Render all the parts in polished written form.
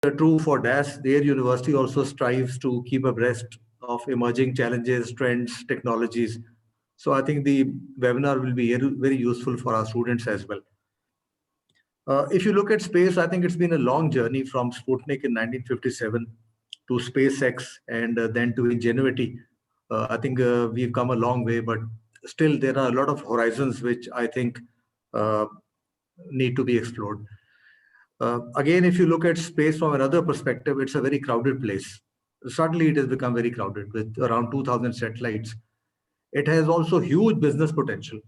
true for DAS. Their university also strives to keep abreast of emerging challenges, trends, technologies. So I think the webinar will be very useful for our students as well. If you look at space, I think it's been a long journey from Sputnik in 1957 to SpaceX and then to Ingenuity. I think we've come a long way, but still there are a lot of horizons which I think uh, need to be explored. Again, if you look at space from another perspective, it's a very crowded place. Suddenly, it has become very crowded with around 2,000 satellites. It has also huge business potential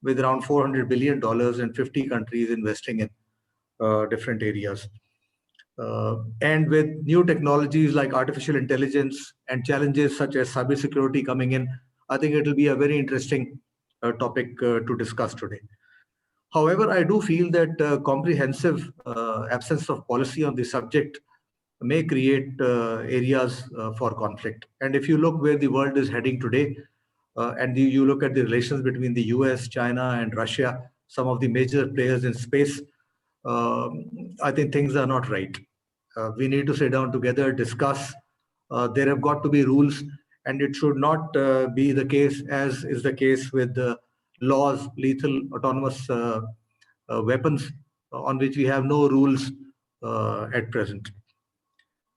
with around $400 billion and 50 countries investing in different areas. And with new technologies like artificial intelligence and challenges such as cybersecurity coming in, I think it will be a very interesting topic to discuss today. However, I do feel that comprehensive absence of policy on the subject may create areas for conflict. And if you look where the world is heading today, and you look at the relations between the US, China, and Russia, some of the major players in space, I think things are not right. We need to sit down together, discuss. There have got to be rules, and it should not be the case, as is the case with the laws, lethal autonomous weapons, on which we have no rules at present.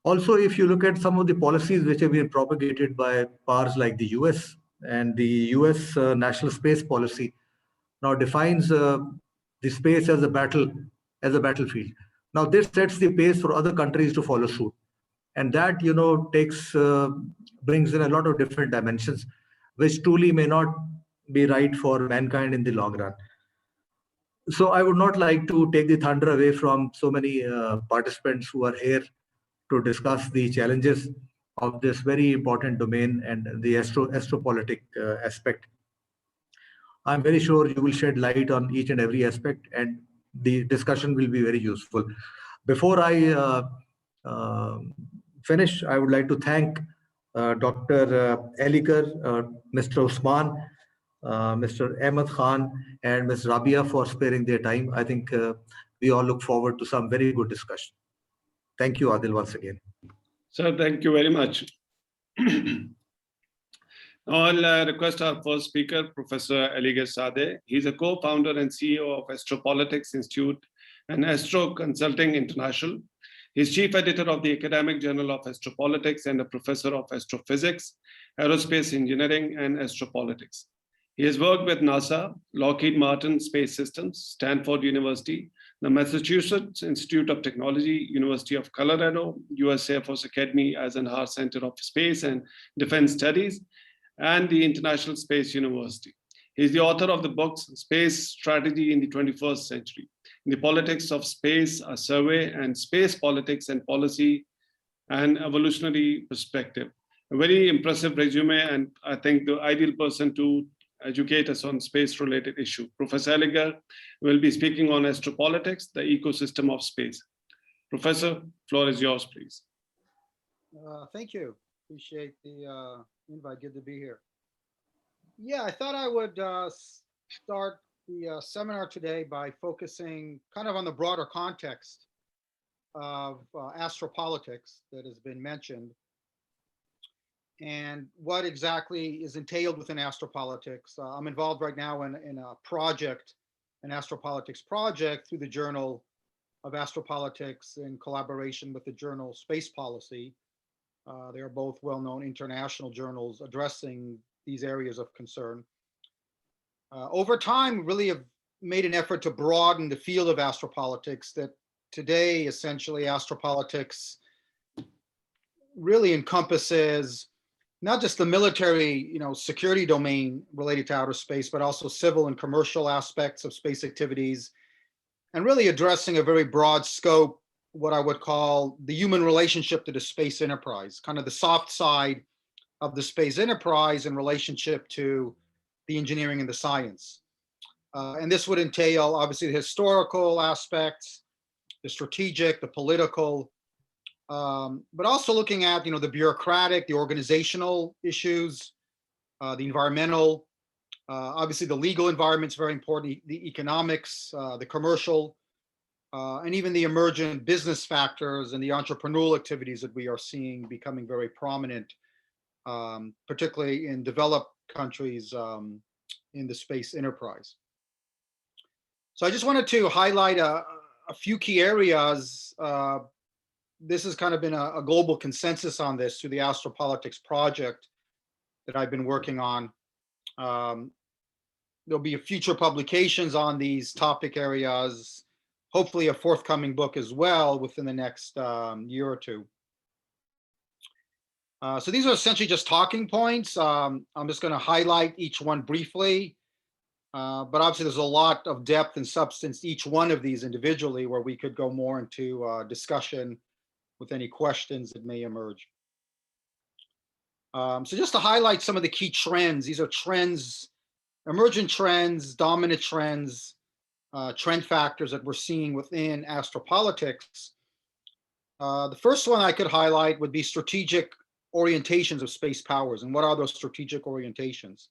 Also, if you look at some of the policies which have been propagated by powers like the US, and the US National Space Policy now defines the space as a battlefield. Now, this sets the pace for other countries to follow suit, and that takes brings in a lot of different dimensions, which truly may not be right for mankind in the long run. So I would not like to take the thunder away from so many participants who are here to discuss the challenges of this very important domain and the astropolitic aspect. I'm very sure you will shed light on each and every aspect, and the discussion will be very useful. Before I uh, finish, I would like to thank Dr. Elikar, Mr. Usman, Mr. Ahmed Khan, and Ms. Rabia for sparing their time. I think we all look forward to some very good discussion. Thank you, Adil, once again. Sir, thank you very much. Now I'll request our first speaker, Professor Eligaz Sadeh. He's a co-founder and CEO of Astropolitics Institute and Astro Consulting International. He's chief editor of the Academic Journal of Astropolitics and a professor of astrophysics, aerospace engineering, and astropolitics. He has worked with NASA, Lockheed Martin Space Systems, Stanford University, the Massachusetts Institute of Technology, University of Colorado, US Air Force Academy, Eisenhower Center of Space and Defense Studies, and the International Space University. He is the author of the books Space Strategy in the 21st Century, In the Politics of Space, a Survey, and Space Politics and Policy, and Evolutionary Perspective. A very impressive resume, and I think the ideal person to educate us on space-related issue. Professor Eligaz will be speaking on astropolitics, the ecosystem of space. Professor, floor is yours, please. Thank you. Appreciate the invite. Good to be here. Yeah, I thought I would start the seminar today by focusing kind of on the broader context of astropolitics that has been mentioned, and what exactly is entailed within astropolitics. I'm involved right now in a project, an astropolitics project through the Journal of Astropolitics in collaboration with the journal Space Policy. They are both well-known international journals addressing these areas of concern. Over time, really have made an effort to broaden the field of astropolitics, that today, essentially, astropolitics really encompasses not just the military, security domain related to outer space, but also civil and commercial aspects of space activities, and really addressing a very broad scope, what I would call the human relationship to the space enterprise, kind of the soft side of the space enterprise in relationship to the engineering and the science. And this would entail, obviously, the historical aspects, the strategic, the political, but also looking at the bureaucratic, the organizational issues, the environmental, obviously the legal environment is very important, the economics, the commercial, and even the emergent business factors and the entrepreneurial activities that we are seeing becoming very prominent, particularly in developed countries in the space enterprise. So I just wanted to highlight a few key areas. This has kind of been a global consensus on this through the Astropolitics project that I've been working on. There'll be future publications on these topic areas, hopefully a forthcoming book as well within the next year or two. So these are essentially just talking points. I'm just going to highlight each one briefly, but obviously there's a lot of depth and substance each one of these individually, where we could go more into discussion with any questions that may emerge. So just to highlight some of the key trends, these are trends, emergent trends, dominant trends, trend factors that we're seeing within astropolitics. The first one I could highlight would be strategic orientations of space powers. And what are those strategic orientations?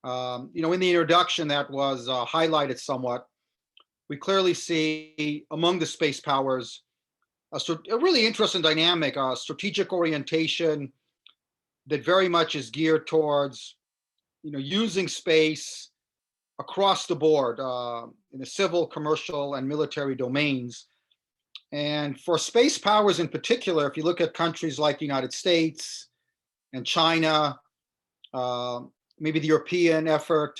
In the introduction that was highlighted somewhat, we clearly see among the space powers a really interesting dynamic, strategic orientation that very much is geared towards, using space across the board in the civil, commercial, and military domains. And for space powers in particular, if you look at countries like the United States and China, maybe the European effort,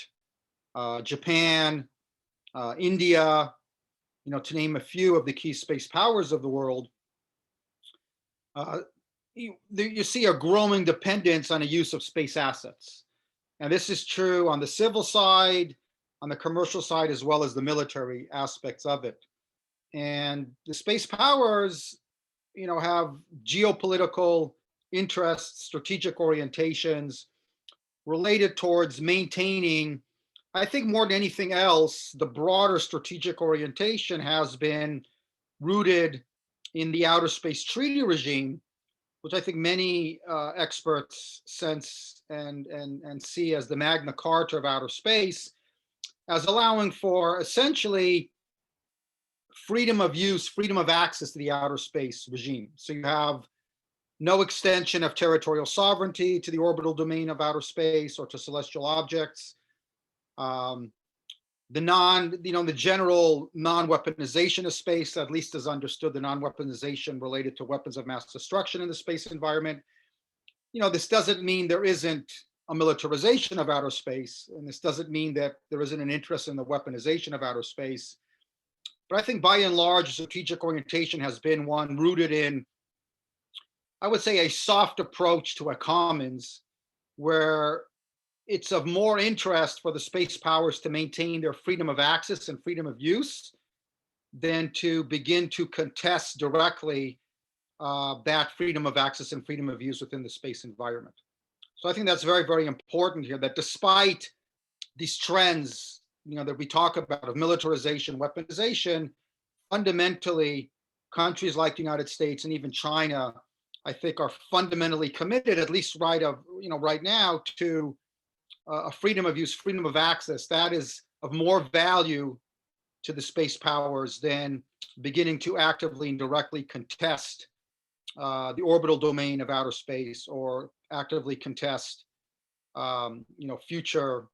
Japan, India, to name a few of the key space powers of the world, you see a growing dependence on the use of space assets. And this is true on the civil side, on the commercial side, as well as the military aspects of it. And the space powers, have geopolitical interests, strategic orientations related towards maintaining, I think more than anything else, the broader strategic orientation has been rooted in the outer space treaty regime, which I think many experts sense and see as the Magna Carta of outer space, as allowing for essentially freedom of use, freedom of access to the outer space regime. So you have no extension of territorial sovereignty to the orbital domain of outer space or to celestial objects. The general non-weaponization of space, at least as understood, the non-weaponization related to weapons of mass destruction in the space environment. This doesn't mean there isn't a militarization of outer space, and this doesn't mean that there isn't an interest in the weaponization of outer space. But I think by and large, strategic orientation has been one rooted in, I would say, a soft approach to a commons, where it's of more interest for the space powers to maintain their freedom of access and freedom of use than to begin to contest directly that freedom of access and freedom of use within the space environment. So I think that's very, very important here, that despite these trends, that we talk about of militarization, weaponization, fundamentally, countries like the United States and even China, I think, are fundamentally committed, at least right now, to a freedom of use, freedom of access that is of more value to the space powers than beginning to actively and directly contest the orbital domain of outer space, or actively contest future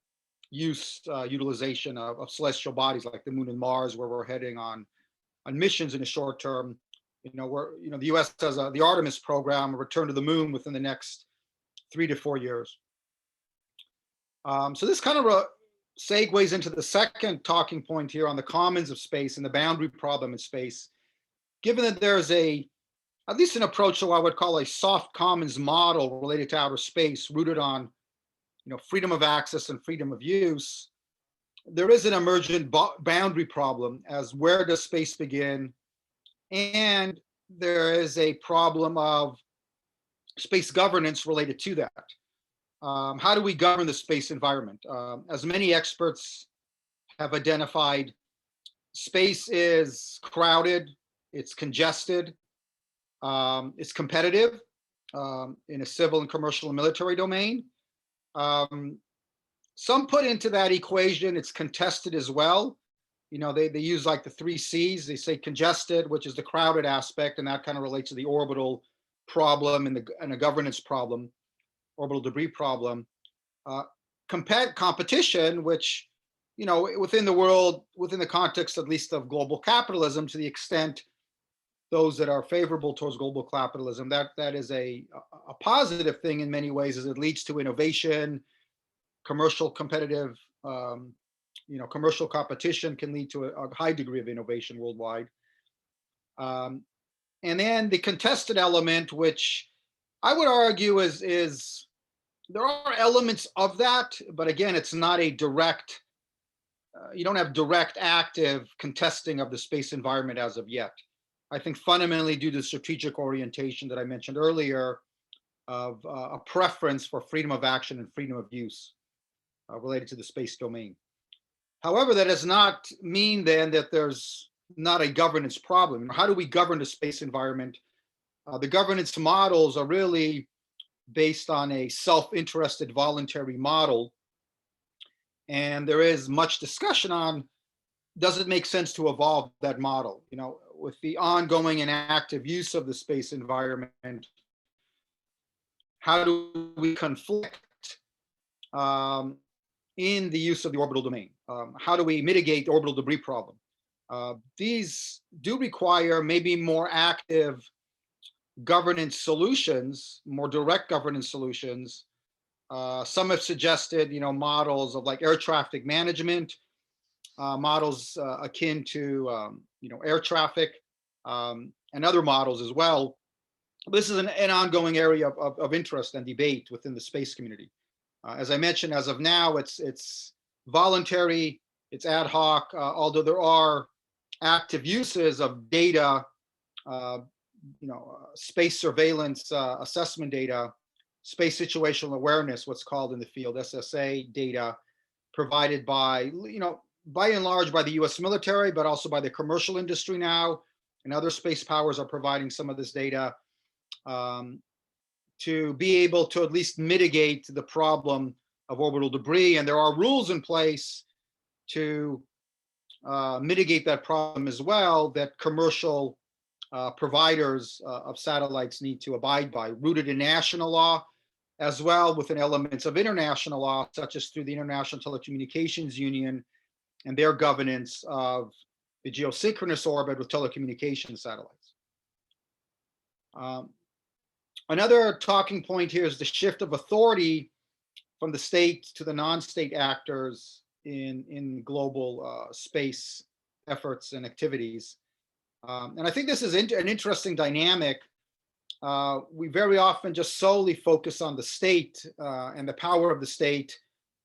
use, utilization of celestial bodies like the moon and Mars, where we're heading on missions in the short term. The U.S. has the Artemis program, a return to the moon within the next 3 to 4 years. So this kind of segues into the second talking point here on the commons of space and the boundary problem in space. Given that there's at least an approach to what I would call a soft commons model related to outer space, rooted on freedom of access and freedom of use, there is an emergent boundary problem as where does space begin? And there is a problem of space governance related to that. How do we govern the space environment? As many experts have identified, space is crowded, it's congested, it's competitive in a civil and commercial and military domain. Some put into that equation, it's contested as well. they use like the 3 Cs. They say congested, which is the crowded aspect, and that kind of relates to the orbital problem and a governance problem, orbital debris problem. Competition, which, within the world, within the context at least of global capitalism, to the extent those that are favorable towards global capitalism, that is a positive thing in many ways, as it leads to innovation. Commercial competitive, commercial competition can lead to a high degree of innovation worldwide. And then the contested element, which I would argue is there are elements of that, but again, it's not a direct, you don't have direct active contesting of the space environment as of yet. I think fundamentally due to the strategic orientation that I mentioned earlier of a preference for freedom of action and freedom of use related to the space domain. However, that does not mean then that there's not a governance problem. How do we govern the space environment? The governance models are really based on a self-interested voluntary model. And there is much discussion on, does it make sense to evolve that model? With the ongoing and active use of the space environment, how do we conflict in the use of the orbital domain? How do we mitigate the orbital debris problem? These do require maybe more active governance solutions, more direct governance solutions. Some have suggested, models of like air traffic management, models akin to, air traffic, and other models as well. This is an ongoing area of interest and debate within the space community. As I mentioned, as of now, it's voluntary, it's ad hoc, although there are active uses of data, space surveillance assessment data, space situational awareness, what's called in the field, SSA data, provided by, by and large by the US military, but also by the commercial industry now, and other space powers are providing some of this data to be able to at least mitigate the problem of orbital debris. And there are rules in place to mitigate that problem as well, that commercial providers of satellites need to abide by, rooted in national law, as well within elements of international law, such as through the International Telecommunications Union and their governance of the geosynchronous orbit with telecommunications satellites. Another talking point here is the shift of authority from the state to the non-state actors in global space efforts and activities. And I think this is an interesting dynamic. We very often just solely focus on the state and the power of the state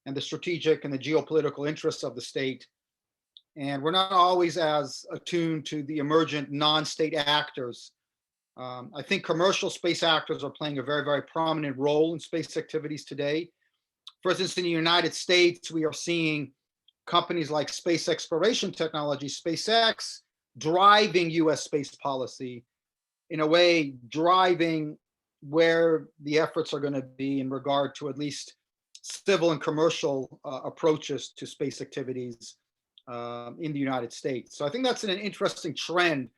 and the strategic and the geopolitical interests of the state. And we're not always as attuned to the emergent non-state actors. I think commercial space actors are playing a very, very prominent role in space activities today. For instance, in the United States, we are seeing companies like space exploration technology, SpaceX, driving US space policy, in a way driving where the efforts are going to be in regard to at least civil and commercial approaches to space activities in the United States. So I think that's an interesting trend.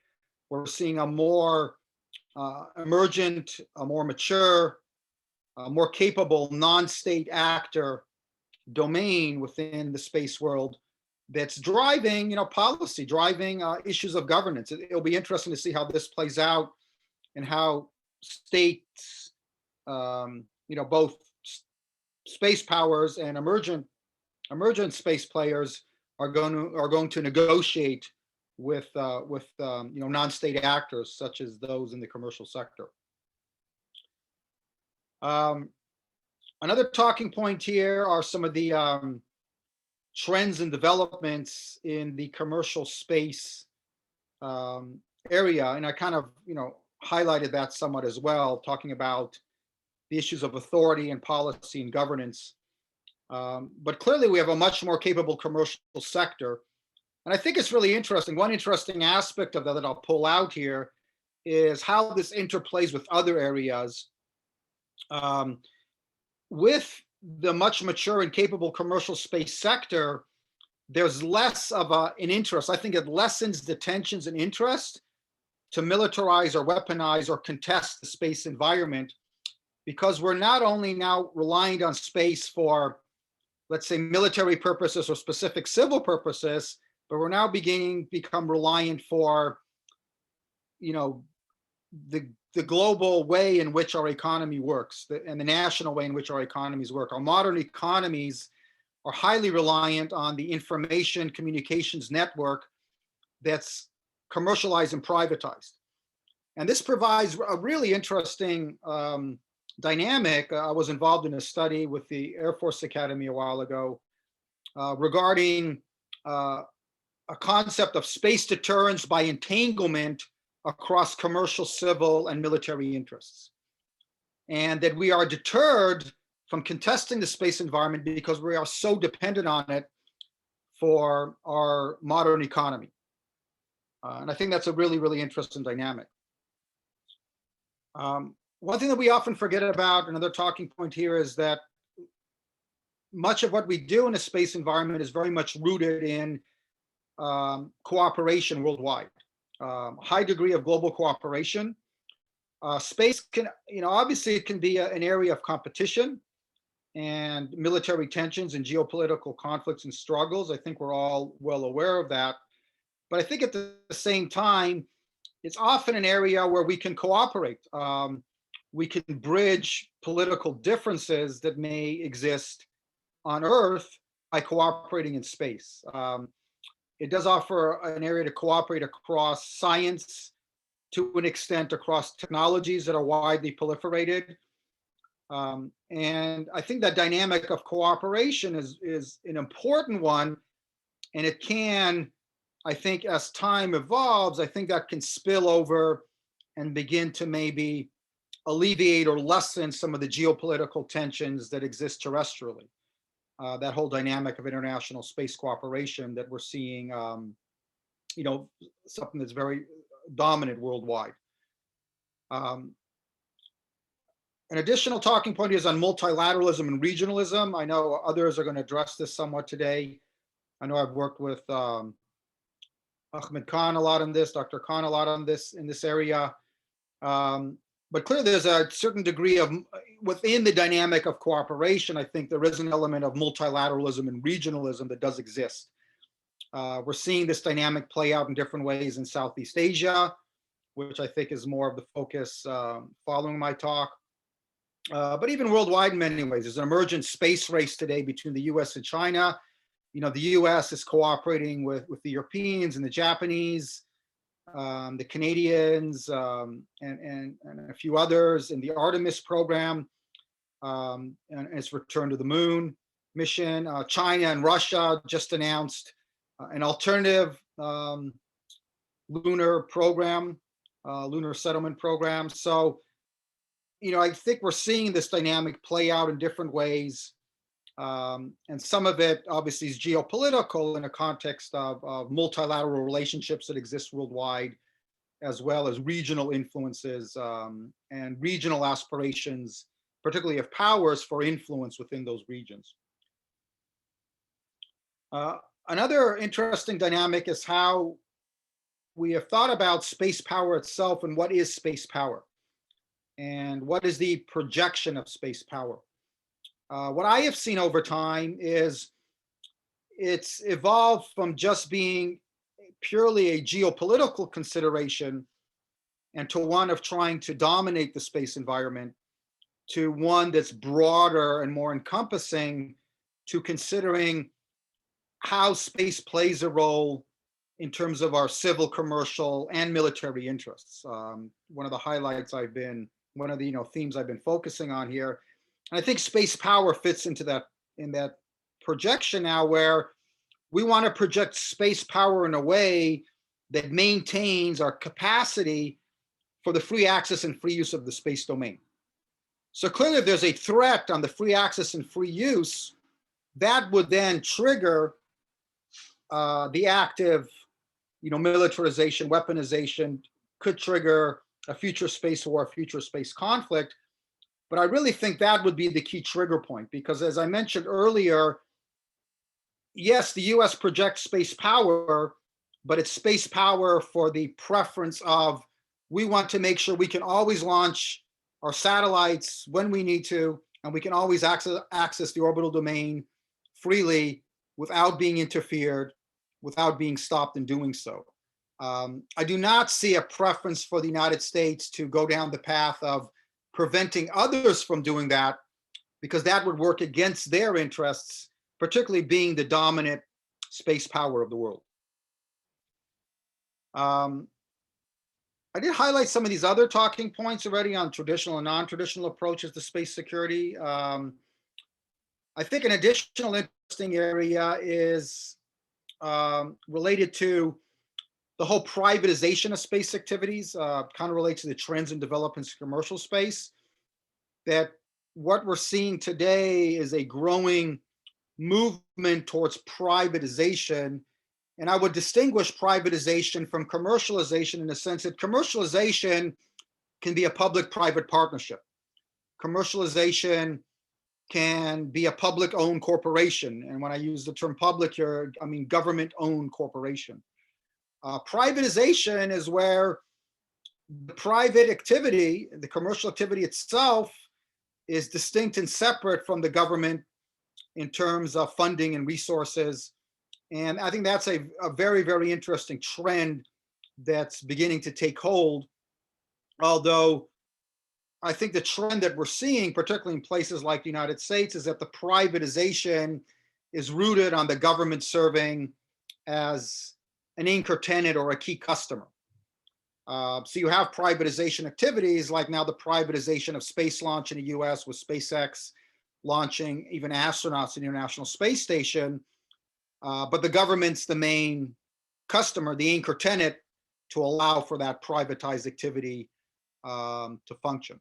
We're seeing a more emergent, a more mature, more capable non-state actor domain within the space world that's driving, policy, driving issues of governance. It'll be interesting to see how this plays out and how states, both space powers and emergent space players are going to negotiate with non-state actors such as those in the commercial sector. Another talking point here are some of the trends and developments in the commercial space area, and I kind of highlighted that somewhat as well, talking about the issues of authority and policy and governance. But clearly we have a much more capable commercial sector. And I think it's really interesting. One interesting aspect of that I'll pull out here is how this interplays with other areas. With the much mature and capable commercial space sector, there's less of an interest. I think it lessens the tensions and interest to militarize or weaponize or contest the space environment, because we're not only now reliant on space for, let's say, military purposes or specific civil purposes, but we're now beginning to become reliant for, you know, the global way in which our economy works, and the national way in which our economies work. Our modern economies are highly reliant on the information communications network that's commercialized and privatized. And this provides a really interesting dynamic. I was involved in a study with the Air Force Academy a while ago regarding a concept of space deterrence by entanglement across commercial, civil, and military interests. And that we are deterred from contesting the space environment because we are so dependent on it for our modern economy. And I think that's a really, really interesting dynamic. One thing that we often forget about, another talking point here, is that much of what we do in a space environment is very much rooted in cooperation worldwide. High degree of global cooperation. Space can, obviously it can be an area of competition and military tensions and geopolitical conflicts and struggles. I think we're all well aware of that. But I think at the same time, it's often an area where we can cooperate. We can bridge political differences that may exist on Earth by cooperating in space. It does offer an area to cooperate across science, to an extent across technologies that are widely proliferated. And I think that dynamic of cooperation is an important one. And it can, I think, as time evolves, I think that can spill over and begin to maybe alleviate or lessen some of the geopolitical tensions that exist terrestrially. That whole dynamic of international space cooperation that we're seeing, something that's very dominant worldwide. An additional talking point is on multilateralism and regionalism. I know others are going to address this somewhat today. I know I've worked with Ahmed Khan a lot on this, Dr. Khan a lot on this in this area. But clearly there's a certain degree of, within the dynamic of cooperation, I think there is an element of multilateralism and regionalism that does exist. We're seeing this dynamic play out in different ways in Southeast Asia, which I think is more of the focus following my talk. But even worldwide in many ways, there's an emergent space race today between the US and China. The US is cooperating with the Europeans and the Japanese, the Canadians, and a few others in the Artemis program, and its return to the moon mission. China and Russia just announced an alternative lunar program, lunar settlement program. So, I think we're seeing this dynamic play out in different ways. And some of it obviously is geopolitical in a context of multilateral relationships that exist worldwide, as well as regional influences and regional aspirations, particularly of powers for influence within those regions. Another interesting dynamic is how we have thought about space power itself and what is space power and what is the projection of space power. What I have seen over time is it's evolved from just being purely a geopolitical consideration and to one of trying to dominate the space environment, to one that's broader and more encompassing, to considering how space plays a role in terms of our civil, commercial, and military interests. One of the highlights one of the themes I've been focusing on here. And I think space power fits into that, in that projection now, where we want to project space power in a way that maintains our capacity for the free access and free use of the space domain. So clearly, if there's a threat on the free access and free use, that would then trigger the active, militarization, weaponization, could trigger a future space war, a future space conflict. But I really think that would be the key trigger point, because as I mentioned earlier, yes, the US projects space power, but it's space power for the preference of, we want to make sure we can always launch our satellites when we need to, and we can always access the orbital domain freely without being interfered, without being stopped in doing so. I do not see a preference for the United States to go down the path of preventing others from doing that, because that would work against their interests, particularly being the dominant space power of the world. I did highlight some of these other talking points already on traditional and non-traditional approaches to space security. I think an additional interesting area is related to the whole privatization of space activities, kind of relates to the trends and developments in commercial space, that what we're seeing today is a growing movement towards privatization. And I would distinguish privatization from commercialization in the sense that commercialization can be a public-private partnership. Commercialization can be a public-owned corporation. And when I use the term public here, I mean government-owned corporation. Privatization is where the private activity, the commercial activity itself, is distinct and separate from the government in terms of funding and resources. And I think that's a very, very interesting trend that's beginning to take hold. Although I think the trend that we're seeing, particularly in places like the United States, is that the privatization is rooted on the government serving as an anchor tenant or a key customer. So you have privatization activities like now the privatization of space launch in the US with SpaceX launching even astronauts in the International Space Station. But the government's the main customer, the anchor tenant, to allow for that privatized activity to function.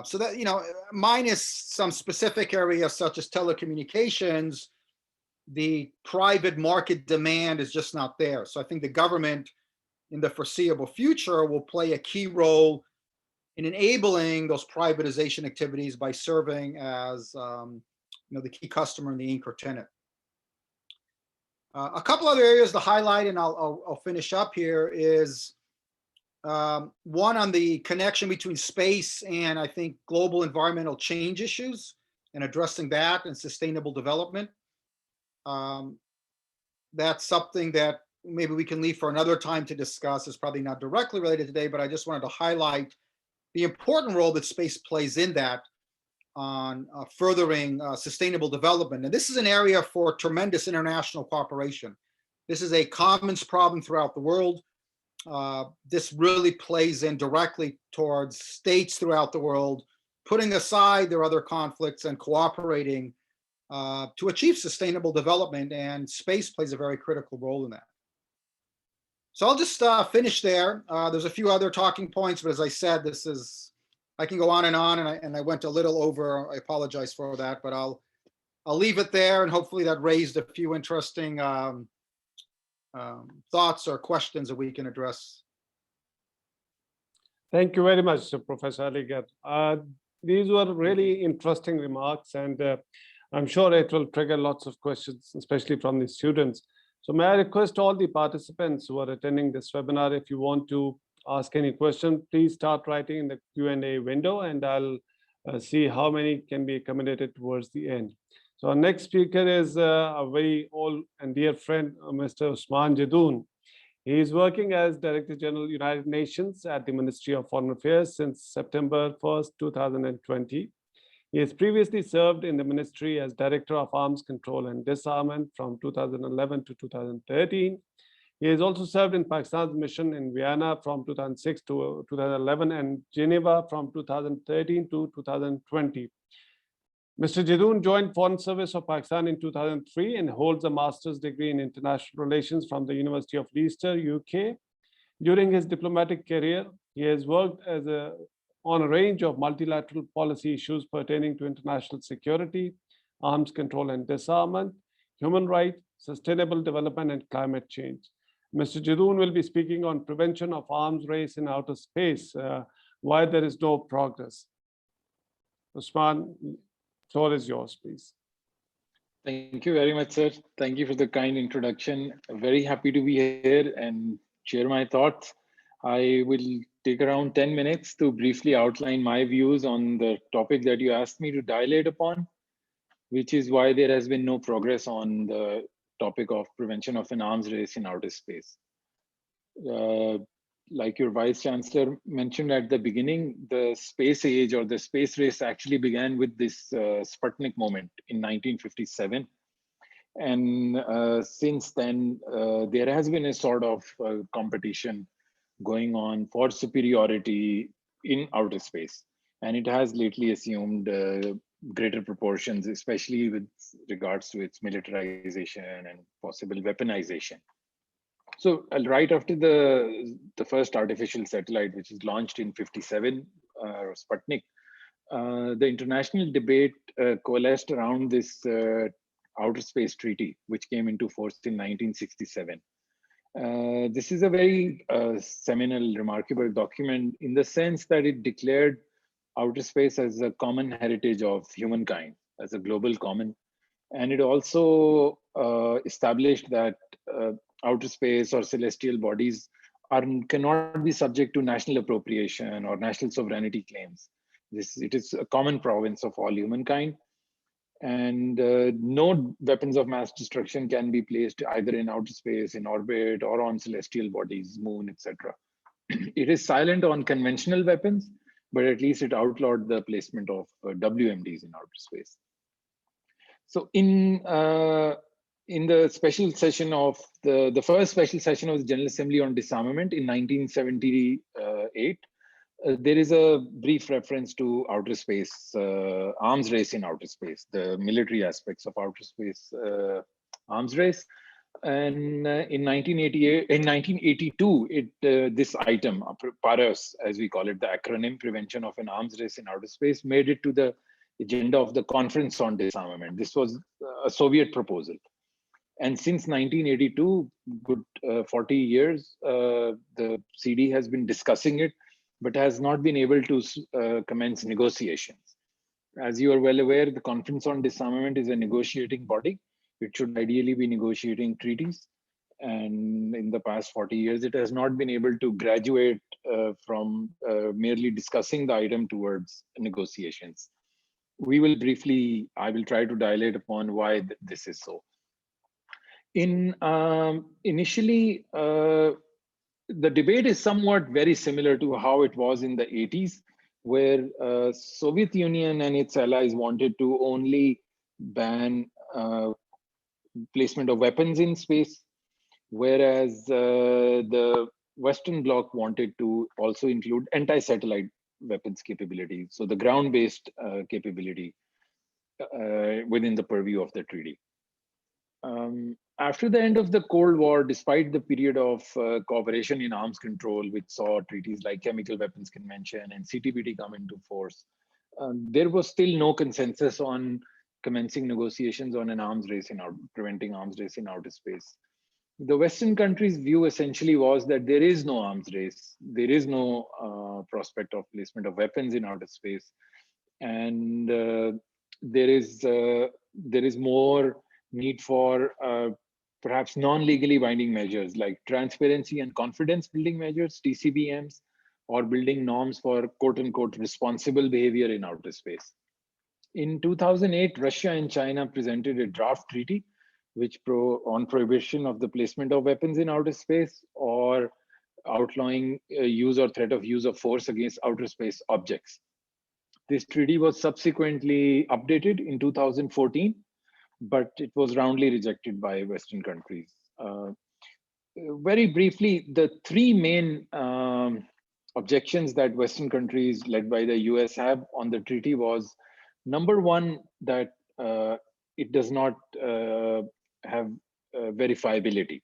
So that, you know, minus some specific areas such as telecommunications, the private market demand is just not there. So I think the government in the foreseeable future will play a key role in enabling those privatization activities by serving as you know, the key customer and the anchor tenant. A couple other areas to highlight, and I'll finish up here, is one on the connection between space and I think global environmental change issues and addressing that and sustainable development. That's something that maybe we can leave for another time to discuss. It's probably not directly related today, but I just wanted to highlight the important role that space plays in that on furthering sustainable development. And this is an area for tremendous international cooperation. This is a commons problem throughout the world. This really plays in directly towards states throughout the world, putting aside their other conflicts and cooperating to achieve sustainable development, and space plays a very critical role in that. So I'll just finish there. There's a few other talking points, but as I said, this is, I can go on, and I went a little over. I apologize for that, but I'll leave it there, and hopefully that raised a few interesting thoughts or questions that we can address. Thank you very much, Professor Aligarh. These were really interesting remarks, and I'm sure it will trigger lots of questions, especially from the students. So may I request all the participants who are attending this webinar, if you want to ask any question, please start writing in the Q&A window, and I'll see how many can be accommodated towards the end. So our next speaker is a very old and dear friend, Mr. Usman Jadoon. He is working as Director General, United Nations at the Ministry of Foreign Affairs since September 1st, 2020. He has previously served in the ministry as Director of Arms Control and Disarmament from 2011 to 2013. He has also served in Pakistan's mission in Vienna from 2006 to 2011 and Geneva from 2013 to 2020. Mr. Jadoon joined Foreign Service of Pakistan in 2003 and holds a master's degree in international relations from the University of Leicester, UK. During his diplomatic career, he has worked on a range of multilateral policy issues pertaining to international security, arms control and disarmament, human rights, sustainable development, and climate change. Mr. Jadoon will be speaking on prevention of arms race in outer space, why there is no progress. Usman, floor is yours, please. Thank you very much, sir. Thank you for the kind introduction. Very happy to be here and share my thoughts. I will take around 10 minutes to briefly outline my views on the topic that you asked me to dilate upon, which is why there has been no progress on the topic of prevention of an arms race in outer space. Uh, like your vice chancellor mentioned at the beginning, the space age or the space race actually began with this Sputnik moment in 1957. And since then, there has been a sort of competition going on for superiority in outer space. And it has lately assumed greater proportions, especially with regards to its militarization and possible weaponization. So right after the first artificial satellite, which is launched in 57, Sputnik, the international debate coalesced around this outer space treaty, which came into force in 1967. This is a very seminal, remarkable document in the sense that it declared outer space as a common heritage of humankind, as a global common. And it also established that outer space or celestial bodies cannot be subject to national appropriation or national sovereignty claims. It is a common province of all humankind, and no weapons of mass destruction can be placed either in outer space, in orbit, or on celestial bodies, moon, etc. It is silent on conventional weapons, but at least it outlawed the placement of WMDs in outer space. So in the special session of the first special session of the General Assembly on disarmament in 1978, there is a brief reference to outer space, arms race in outer space, the military aspects of outer space arms race. And in 1988, in 1982, this item, PARAS, as we call it, the acronym, Prevention of an Arms Race in Outer Space, made it to the agenda of the Conference on Disarmament. This was a Soviet proposal. And since 1982, good 40 years, the CD has been discussing it, but has not been able to commence negotiations. As you are well aware, the Conference on Disarmament is a negotiating body. It should ideally be negotiating treaties. And in the past 40 years, it has not been able to graduate from merely discussing the item towards negotiations. I will try to dilate upon why this is so. Initially, the debate is somewhat very similar to how it was in the 80s, where Soviet Union and its allies wanted to only ban placement of weapons in space, whereas the Western Bloc wanted to also include anti-satellite weapons capability, so the ground-based capability within the purview of the treaty. After the end of the Cold War, despite the period of cooperation in arms control, which saw treaties like Chemical Weapons Convention and CTBT come into force, there was still no consensus on commencing negotiations on an arms race preventing arms race in outer space. The Western countries' view essentially was that there is no arms race, there is no prospect of placement of weapons in outer space, and there is more need for perhaps non-legally binding measures like transparency and confidence building measures, TCBMs, or building norms for quote-unquote responsible behavior in outer space. In 2008, Russia and China presented a draft treaty on prohibition of the placement of weapons in outer space or outlawing use or threat of use of force against outer space objects. This treaty was subsequently updated in 2014, but it was roundly rejected by Western countries. Very briefly, the three main objections that Western countries led by the US have on the treaty was, number one, that it does not have verifiability.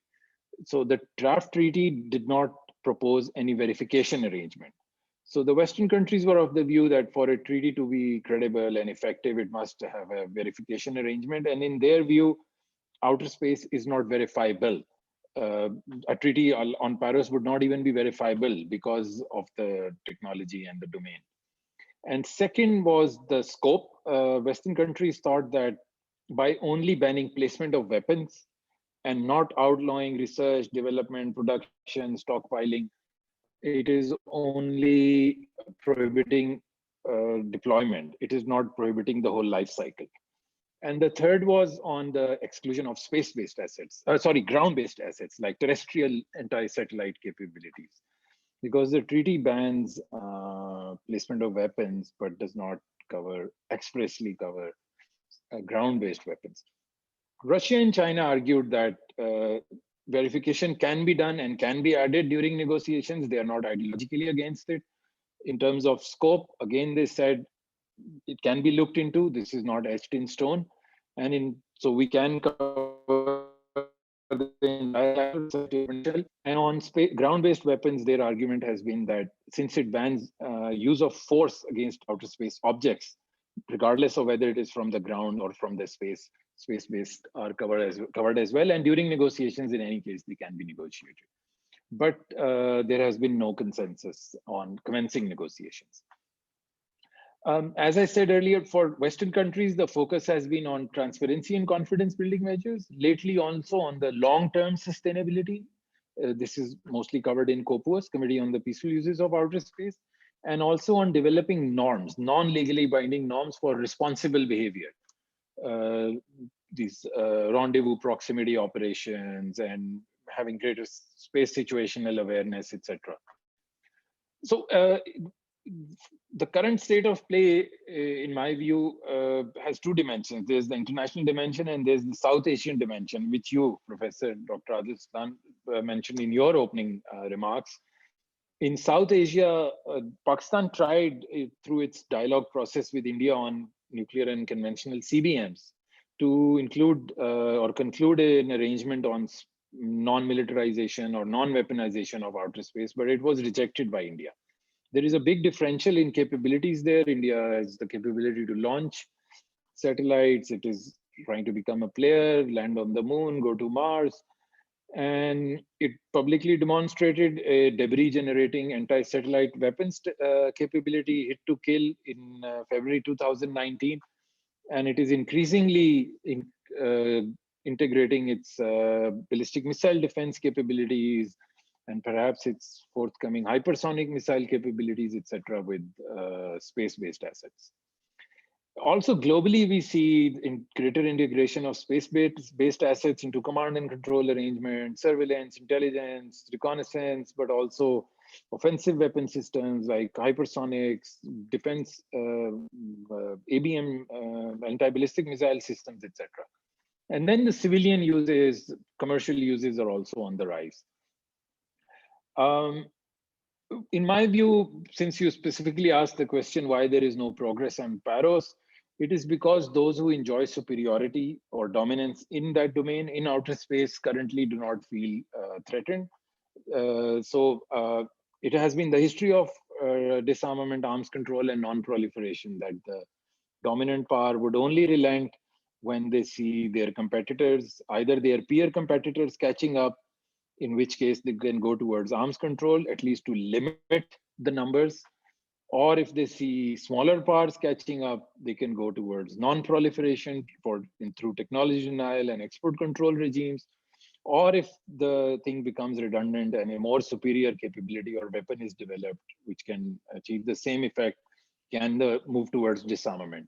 So the draft treaty did not propose any verification arrangement. So the Western countries were of the view that for a treaty to be credible and effective, it must have a verification arrangement. And in their view, outer space is not verifiable. A treaty on Paris would not even be verifiable because of the technology and the domain. And second was the scope. Western countries thought that by only banning placement of weapons and not outlawing research, development, production, stockpiling. It is only prohibiting deployment. It is not prohibiting the whole life cycle. And the third was on the exclusion of space-based assets, ground-based assets like terrestrial anti-satellite capabilities, because the treaty bans placement of weapons, but does not expressly cover ground-based weapons. Russia and China argued that verification can be done and can be added during negotiations. They are not ideologically against it. In terms of scope, again, they said it can be looked into. This is not etched in stone. So we can cover the entire potential. And on ground-based weapons, their argument has been that since it bans use of force against outer space objects, regardless of whether it is from the ground or from the space-based are covered as well. And during negotiations, in any case, they can be negotiated. But there has been no consensus on commencing negotiations. As I said earlier, for Western countries, the focus has been on transparency and confidence building measures. Lately, also on the long-term sustainability. This is mostly covered in COPUOS, Committee on the Peaceful Uses of Outer Space, and also on developing norms, non-legally binding norms for responsible behavior. These rendezvous proximity operations and having greater space situational awareness, etc. So the current state of play, in my view, has two dimensions. There's the international dimension and there's the South Asian dimension, which you, Professor Dr. Adilstan, mentioned in your opening remarks. In South Asia, Pakistan tried through its dialogue process with India on nuclear and conventional CBMs to include or conclude an arrangement on non-militarization or non-weaponization of outer space, but it was rejected by India. There is a big differential in capabilities there. India has the capability to launch satellites. It is trying to become a player, land on the moon, go to Mars. And it publicly demonstrated a debris generating anti-satellite weapons capability, hit to kill, in February 2019. And it is increasingly integrating its ballistic missile defense capabilities, and perhaps its forthcoming hypersonic missile capabilities, etc., with space-based assets. Also, globally, we see greater integration of space-based assets into command and control arrangements, surveillance, intelligence, reconnaissance, but also offensive weapon systems like hypersonics, defense, ABM, anti-ballistic missile systems, etc. And then the civilian uses, commercial uses are also on the rise. In my view, since you specifically asked the question why there is no progress on PAROS, it is because those who enjoy superiority or dominance in that domain in outer space currently do not feel threatened. It has been the history of disarmament, arms control, and non-proliferation that the dominant power would only relent when they see their competitors, either their peer competitors catching up, in which case they can go towards arms control, at least to limit the numbers. Or if they see smaller powers catching up, they can go towards non-proliferation through technology denial and export control regimes. Or if the thing becomes redundant and a more superior capability or weapon is developed, which can achieve the same effect, can move towards disarmament.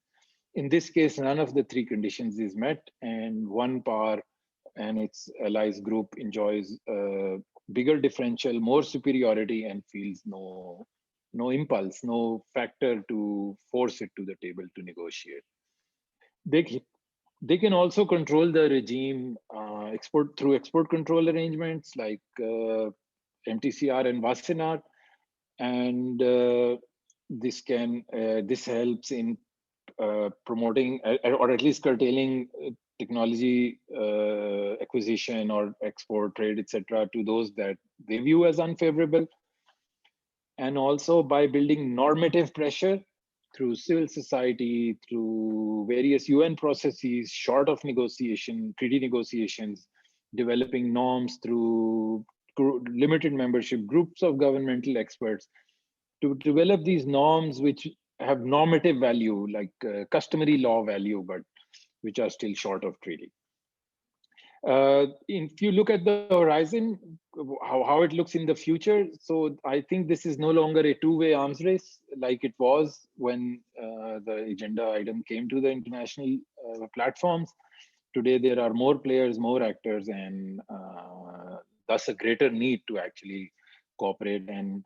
In this case, none of the three conditions is met, and one power and its allies group enjoys bigger differential, more superiority, and feels no impulse, no factor to force it to the table to negotiate. They can also control the regime through export control arrangements like MTCR and Wassenaar, and this helps in promoting or at least curtailing technology acquisition or export trade, etc., to those that they view as unfavorable. And also by building normative pressure through civil society, through various UN processes, short of negotiation, treaty negotiations, developing norms through limited membership groups of governmental experts, to develop these norms which have normative value, like customary law value, but which are still short of treaty. If you look at the horizon, how it looks in the future, so I think this is no longer a two-way arms race like it was when the agenda item came to the international platforms. Today, there are more players, more actors, and thus a greater need to actually cooperate and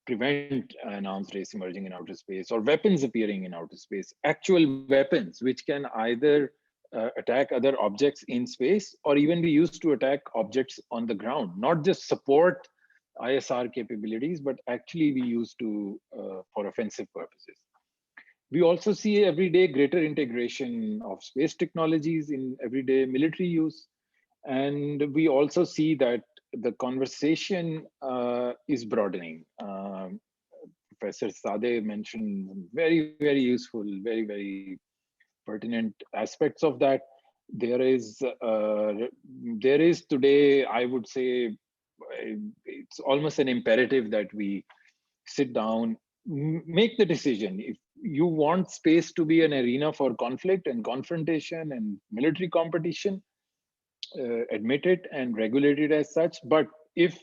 prevent an arms race emerging in outer space, or weapons appearing in outer space, actual weapons which can either attack other objects in space or even be used to attack objects on the ground, not just support ISR capabilities, but actually be used to for offensive purposes. We also see every day greater integration of space technologies in everyday military use. And we also see that the conversation is broadening. Professor Sadeh mentioned very, very useful, very, very pertinent aspects of that. There is today, I would say, it's almost an imperative that we sit down, make the decision. If you want space to be an arena for conflict and confrontation and military competition, admit it and regulate it as such. But if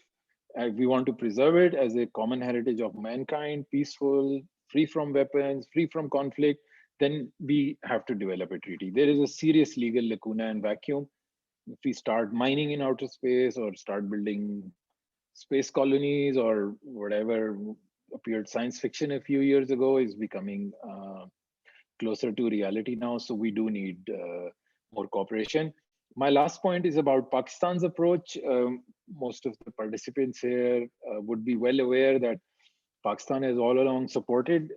we want to preserve it as a common heritage of mankind, peaceful, free from weapons, free from conflict, then we have to develop a treaty. There is a serious legal lacuna and vacuum. If we start mining in outer space or start building space colonies or whatever appeared science fiction a few years ago is becoming closer to reality now. So we do need more cooperation. My last point is about Pakistan's approach. Most of the participants here would be well aware that Pakistan has all along supported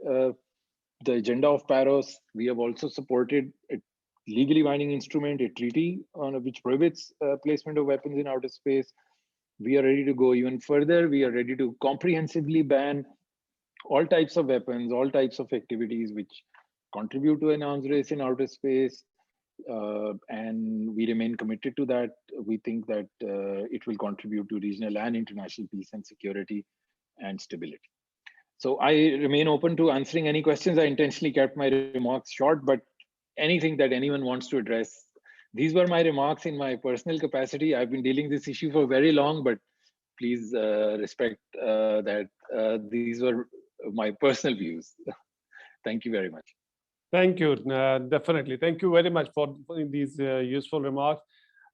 the agenda of Paros. We have also supported a legally binding instrument, a treaty on which prohibits placement of weapons in outer space. We are ready to go even further. We are ready to comprehensively ban all types of weapons, all types of activities which contribute to an arms race in outer space. And we remain committed to that. We think that it will contribute to regional and international peace and security and stability. So I remain open to answering any questions. I intentionally kept my remarks short, but anything that anyone wants to address. These were my remarks in my personal capacity. I've been dealing this issue for very long, but please respect that these were my personal views. Thank you very much. Thank you, definitely. Thank you very much for these useful remarks.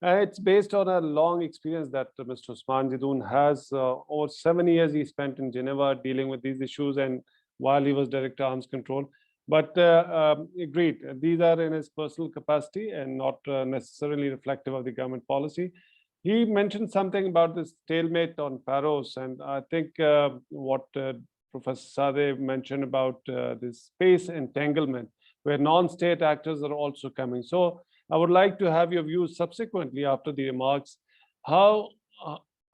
It's based on a long experience that Mr. Usman Jidoon has. Over 7 years he spent in Geneva dealing with these issues, and while he was Director Arms Control. But agreed, these are in his personal capacity and not necessarily reflective of the government policy. He mentioned something about this stalemate on Paros, and I think what Professor Sadeh mentioned about this space entanglement, where non-state actors are also coming. So I would like to have your views subsequently after the remarks. How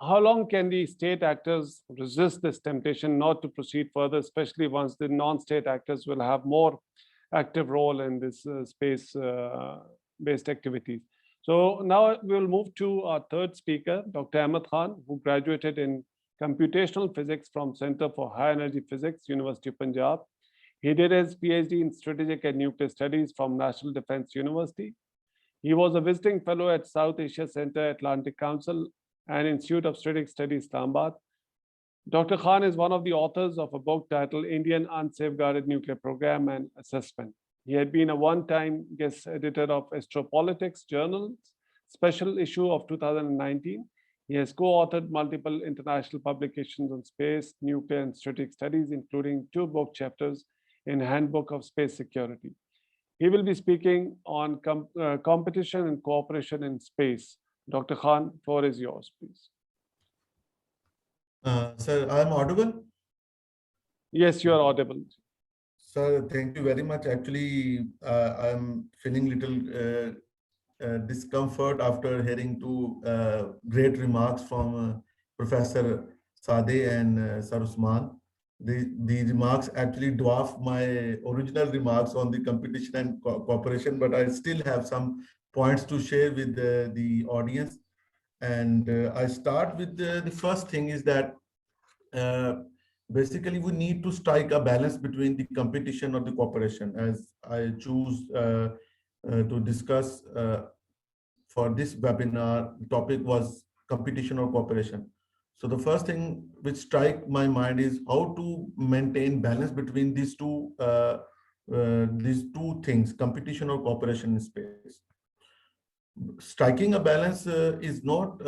long can the state actors resist this temptation not to proceed further, especially once the non-state actors will have more active role in this space-based activities? So now we'll move to our third speaker, Dr. Ahmed Khan, who graduated in computational physics from Center for High Energy Physics, University of Punjab. He did his PhD in strategic and nuclear studies from National Defense University. He was a visiting fellow at South Asia Center, Atlantic Council, and Institute of Strategic Studies, Islamabad. Dr. Khan is one of the authors of a book titled Indian Unsafeguarded Nuclear Program and Assessment. He had been a one-time guest editor of Astropolitics Journal's special issue of 2019. He has co-authored multiple international publications on space, nuclear, and strategic studies, including 2 book chapters in Handbook of Space Security. He will be speaking on competition and cooperation in space. Dr. Khan, floor is yours, please. Sir, I am audible? Yes, you are audible. Sir, thank you very much. Actually, I'm feeling little discomfort after hearing 2 great remarks from Professor Sadeh and Sir Usman. The remarks actually dwarf my original remarks on the competition and cooperation, but I still have some points to share with the audience. And I start with the first thing is that basically we need to strike a balance between the competition or the cooperation. As I choose to discuss for this webinar. The topic was competition or cooperation. So the first thing which strike my mind is how to maintain balance between these two things, competition or cooperation in space. Striking a balance is not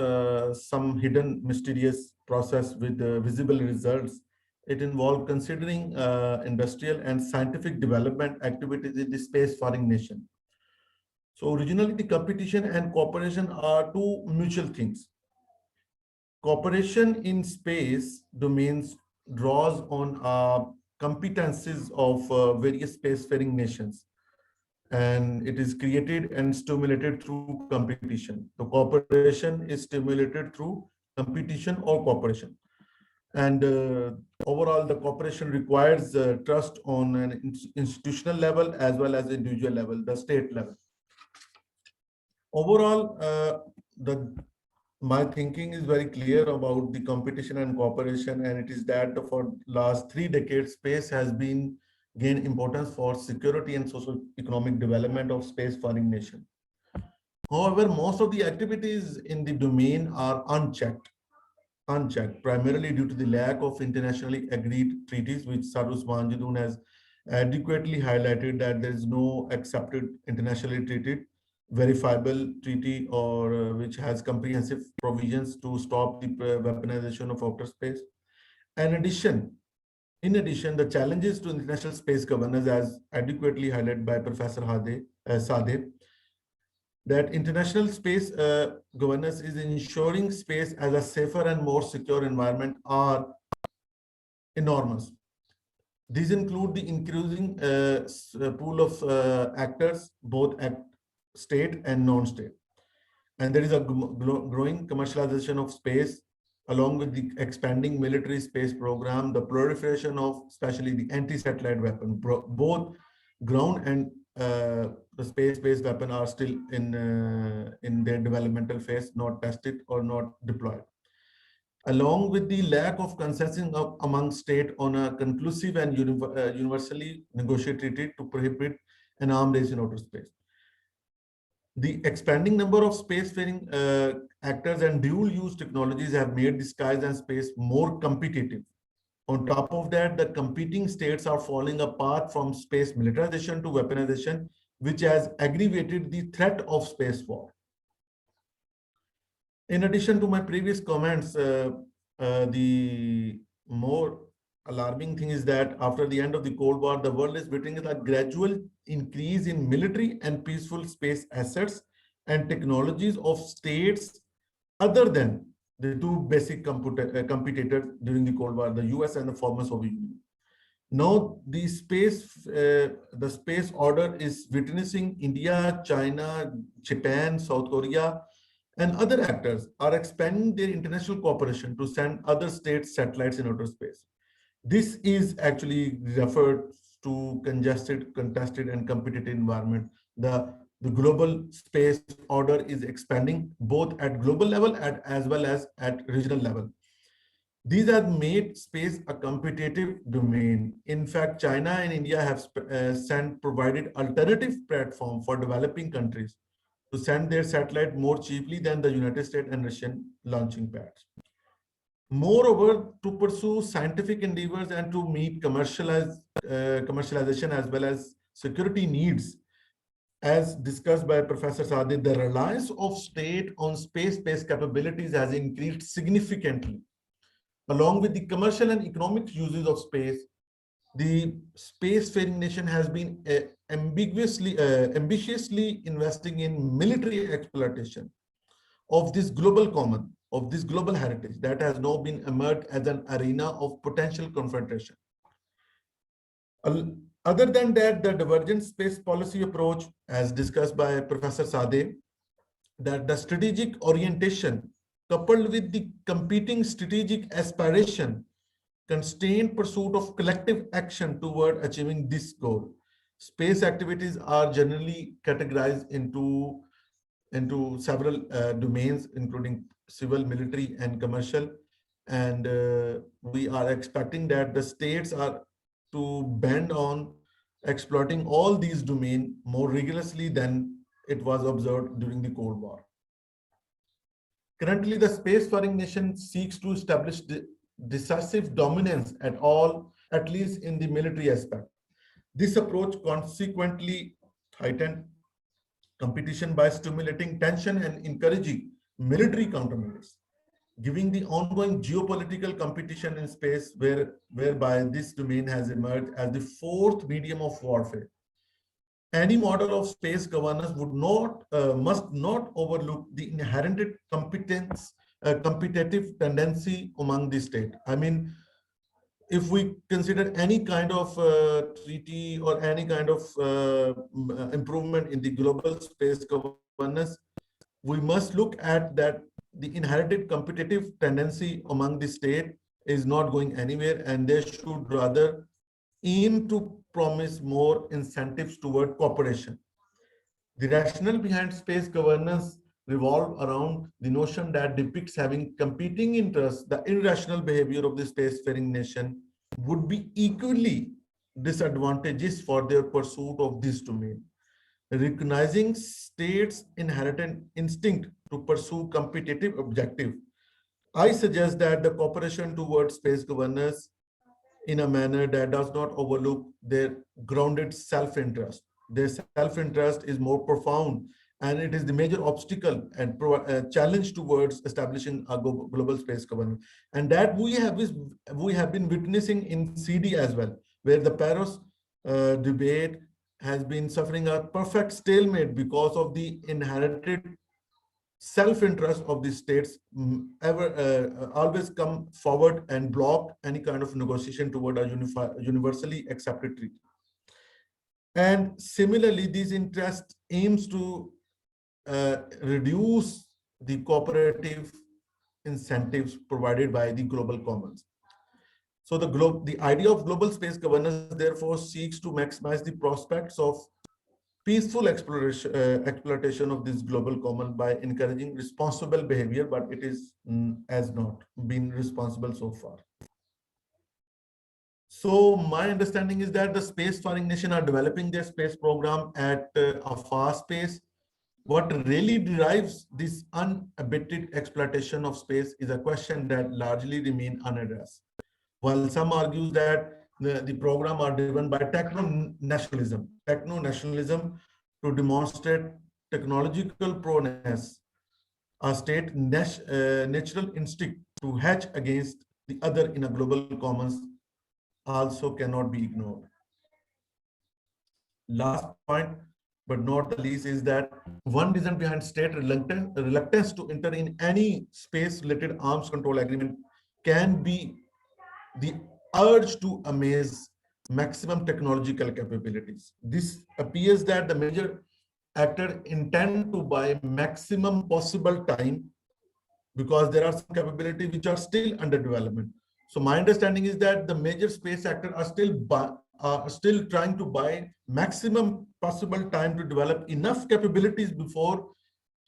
some hidden mysterious process with visible results. It involves considering industrial and scientific development activities in the spacefaring nation. So originally the competition and cooperation are two mutual things. Cooperation in space domains draws on competencies of various spacefaring nations, and it is created and stimulated through competition. The cooperation is stimulated through competition or cooperation. And overall, the cooperation requires trust on an institutional level as well as individual level, the state level. Overall, my thinking is very clear about the competition and cooperation, and it is that for last 3 decades, space has been gained importance for security and social economic development of spacefaring nation. However, most of the activities in the domain are unchecked, primarily due to the lack of internationally agreed treaties, which Sarus Manjadun has adequately highlighted that there is no accepted internationally treated verifiable treaty or which has comprehensive provisions to stop the weaponization of outer space. In addition, the challenges to international space governance, as adequately highlighted by Professor Sadeh, that international space governance is ensuring space as a safer and more secure environment are enormous. These include the increasing pool of actors, both at state and non-state. And there is a growing commercialization of space, along with the expanding military space program, the proliferation of especially the anti-satellite weapon. Both ground and the space-based weapon are still in their developmental phase, not tested or not deployed. Along with the lack of consensus among states on a conclusive and universally negotiated treaty to prohibit an arms race in outer space. The expanding number of spacefaring actors and dual-use technologies have made the skies and space more competitive. On top of that, the competing states are falling apart from space militarization to weaponization, which has aggravated the threat of space war. In addition to my previous comments, the more alarming thing is that after the end of the Cold War, the world is witnessing a gradual increase in military and peaceful space assets and technologies of states other than the two basic competitors during the Cold War, the US and the former Soviet Union. Now, the space order is witnessing India, China, Japan, South Korea, and other actors are expanding their international cooperation to send other states satellites in outer space. This is actually referred to congested, contested, and competitive environment. The global space order is expanding both at global level as well as at regional level. These have made space a competitive domain. In fact, China and India have provided alternative platform for developing countries to send their satellite more cheaply than the United States and Russian launching pads. Moreover, to pursue scientific endeavors and to meet commercialization as well as security needs, as discussed by Professor Sadeh, the reliance of state on space-based capabilities has increased significantly. Along with the commercial and economic uses of space, the spacefaring nation has been ambitiously investing in military exploitation of this global common, of this global heritage that has now been emerged as an arena of potential confrontation. Other than that, the divergent space policy approach, as discussed by Professor Sadeh, that the strategic orientation coupled with the competing strategic aspiration, constrained pursuit of collective action toward achieving this goal. Space activities are generally categorized into several domains, including civil, military, and commercial. And we are expecting that the states are to bend on exploiting all these domains more rigorously than it was observed during the Cold War. Currently, the spacefaring nation seeks to establish decisive dominance at least in the military aspect. This approach consequently heightened competition by stimulating tension and encouraging military countermeasures, giving the ongoing geopolitical competition in space whereby this domain has emerged as the fourth medium of warfare. Any model of space governance must not overlook the inherent competitive tendency among the state. I mean, if we consider any kind of treaty or any kind of improvement in the global space governance, we must look at that the inherited competitive tendency among the state is not going anywhere, and they should rather aim to promise more incentives toward cooperation. The rationale behind space governance revolve around the notion that depicts having competing interests. The irrational behavior of the spacefaring nation would be equally disadvantageous for their pursuit of this domain. Recognizing states' inherent instinct to pursue competitive objective, I suggest that the cooperation towards space governance in a manner that does not overlook their grounded self-interest. Their self-interest is more profound, and it is the major obstacle and challenge towards establishing a global space governance. And that we have been witnessing in CD as well, where the Paris debate has been suffering a perfect stalemate because of the inherited self-interest of the states always come forward and block any kind of negotiation toward a universally accepted treaty. And similarly, these interests aims to reduce the cooperative incentives provided by the global commons. So the idea of global space governance therefore seeks to maximize the prospects of peaceful exploitation of this global common by encouraging responsible behavior, but it is has not been responsible so far. So my understanding is that the spacefaring nation are developing their space program at a fast pace. What really derives this unabated exploitation of space is a question that largely remain unaddressed. While some argue that the program are driven by techno-nationalism to demonstrate technological prowess, a state natural instinct to hedge against the other in a global commons also cannot be ignored. Last point, but not the least, is that one reason behind state reluctance to enter in any space-related arms control agreement can be the urge to amass maximum technological capabilities. This appears that the major actor intend to buy maximum possible time because there are some capabilities which are still under development. So my understanding is that the major space actors are still trying to buy maximum possible time to develop enough capabilities before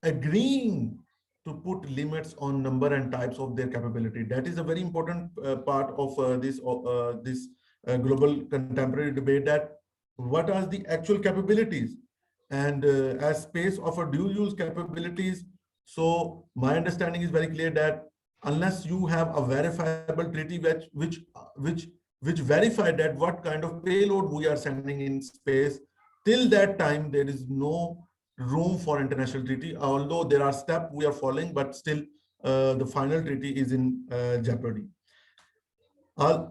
agreeing to put limits on number and types of their capability. That is a very important part of this global contemporary debate, that what are the actual capabilities, and as space offer dual use capabilities. So my understanding is very clear that unless you have a verifiable treaty which verify that what kind of payload we are sending in space, till that time there is no room for international treaty, although there are steps we are following, but still the final treaty is in jeopardy.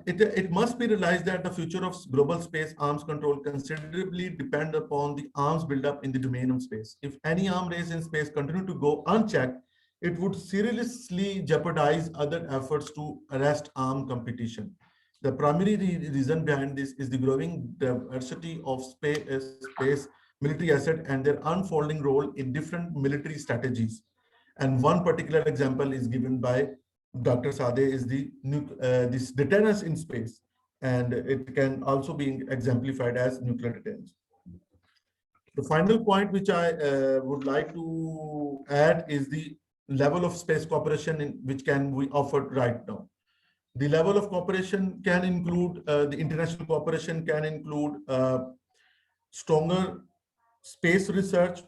It must be realized that the future of global space arms control considerably depend upon the arms buildup in the domain of space. If any arm race in space continue to go unchecked, it would seriously jeopardize other efforts to arrest arm competition. The primary reason behind this is the growing diversity of space military asset and their unfolding role in different military strategies. And one particular example is given by Dr. Sadeh is this deterrence in space, and it can also be exemplified as nuclear deterrence. The final point which I would like to add is the level of space cooperation which can be offered right now. The level of cooperation can include the international cooperation can include stronger space research,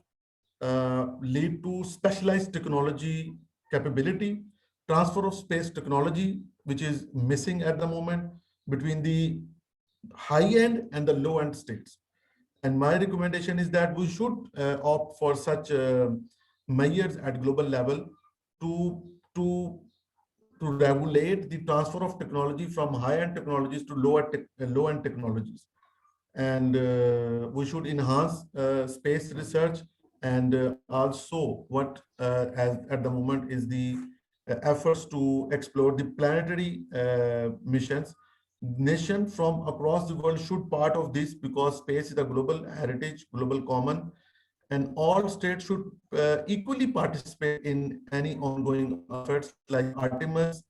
lead to specialized technology capability, transfer of space technology, which is missing at the moment between the high end and the low end states. And my recommendation is that we should opt for such measures at global level to to to regulate the transfer of technology from high-end technologies to low-end technologies. And we should enhance space research, and also what at the moment is the efforts to explore the planetary missions. Nation from across the world should part of this, because space is a global heritage, global common, and all states should equally participate in any ongoing efforts like Artemis,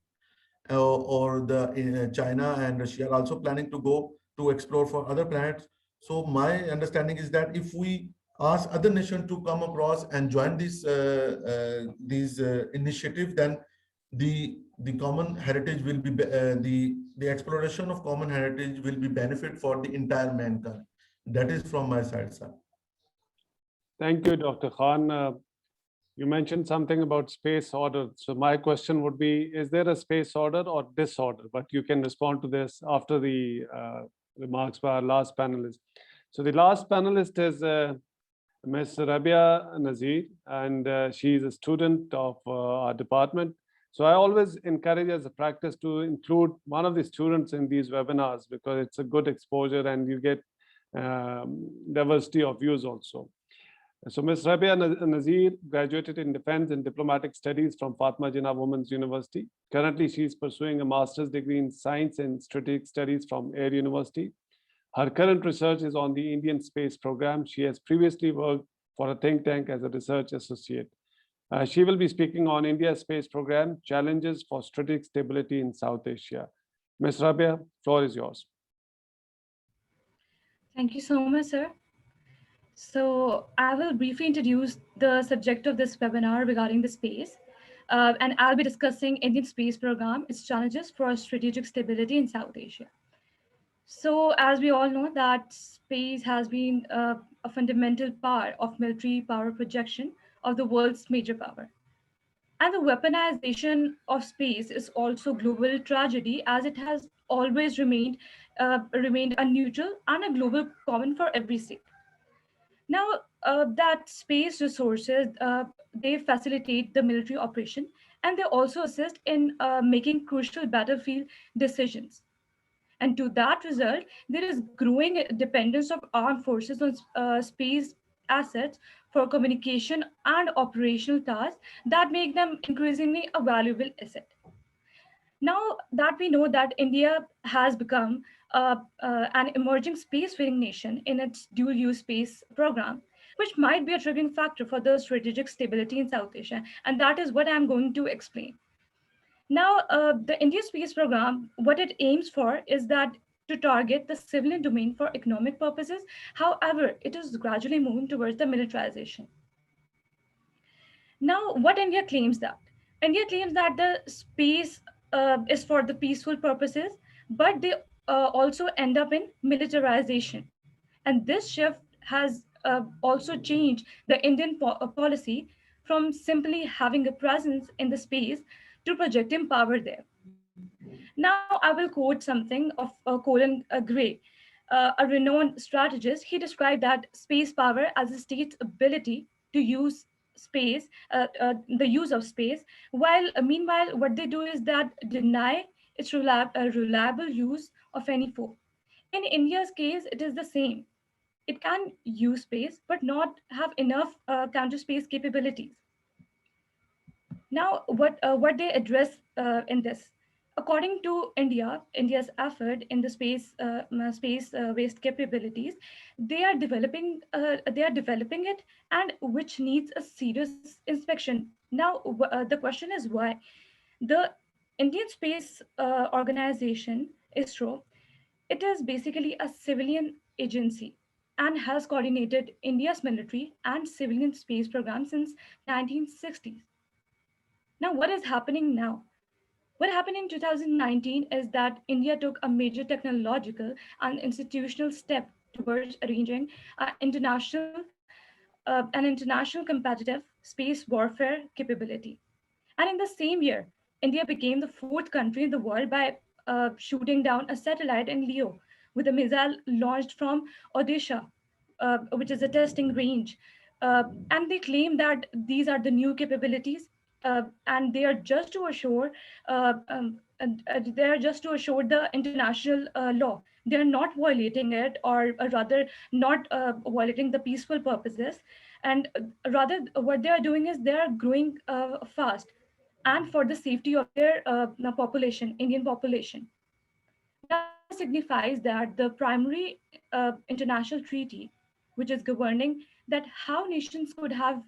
or the China and Russia are also planning to go to explore for other planets. So my understanding is that if we ask other nations to come across and join these initiative, then the common heritage will be the exploration of common heritage will be benefit for the entire mankind. That is from my side, sir. Thank you, Dr. Khan. You mentioned something about space order. So my question would be, is there a space order or disorder? But you can respond to this after the remarks by our last panelist. So the last panelist is Ms. Rabia Nazir, and she is a student of our department. So I always encourage as a practice to include one of the students in these webinars, because it's a good exposure and you get diversity of views also. So Ms. Rabia Nazir graduated in Defense and Diplomatic Studies from Fatma Jinnah Women's University. Currently, she is pursuing a master's degree in Science and Strategic Studies from Air University. Her current research is on the Indian space program. She has previously worked for a think tank as a research associate. She will be speaking on India's space program, challenges for strategic stability in South Asia. Ms. Rabia, floor is yours. Thank you so much, sir. So I will briefly introduce the subject of this webinar regarding the space. And I'll be discussing Indian space program, its challenges for strategic stability in South Asia. So as we all know that space has been a fundamental part of military power projection of the world's major power. And the weaponization of space is also global tragedy, as it has always remained a neutral and a global common for every state. Now, that space resources, they facilitate the military operation, and they also assist in making crucial battlefield decisions. And to that result, there is growing dependence of armed forces on space assets for communication and operational tasks that make them increasingly a valuable asset. Now that we know that India has become an emerging spacefaring nation in its dual-use space program, which might be a triggering factor for the strategic stability in South Asia, and that is what I'm going to explain. Now, the India space program, what it aims for is that to target the civilian domain for economic purposes. However, it is gradually moving towards the militarization. Now, what India claims that? India claims that the space is for the peaceful purposes, but they also end up in militarization. And this shift has also changed the Indian policy from simply having a presence in the space to projecting power there. Now, I will quote something of Colin Gray, a renowned strategist. He described that space power as a state's ability to use the use of space, while meanwhile, what they do is that deny its reliable use of any foe. In India's case, it is the same. It can use space, but not have enough counter space capabilities. Now, what they address in this, according to India's effort in the space-based capabilities, they are developing it, and which needs a serious inspection. Now, the question is why the Indian Space Organization (ISRO) it is basically a civilian agency and has coordinated India's military and civilian space program since 1960s. Now, what is happening now? What happened in 2019 is that India took a major technological and institutional step towards arranging an international competitive space warfare capability. And in the same year, India became the fourth country in the world by shooting down a satellite in Leo with a missile launched from Odisha, which is a testing range. And they claim that these are the new capabilities, and they are just to assure, they are just to assure the international law. They are not violating it, or rather, not violating the peaceful purposes. And rather, what they are doing is they are growing fast and for the safety of their population, Indian population. Now, this signifies that the primary international treaty, which is governing that how nations could have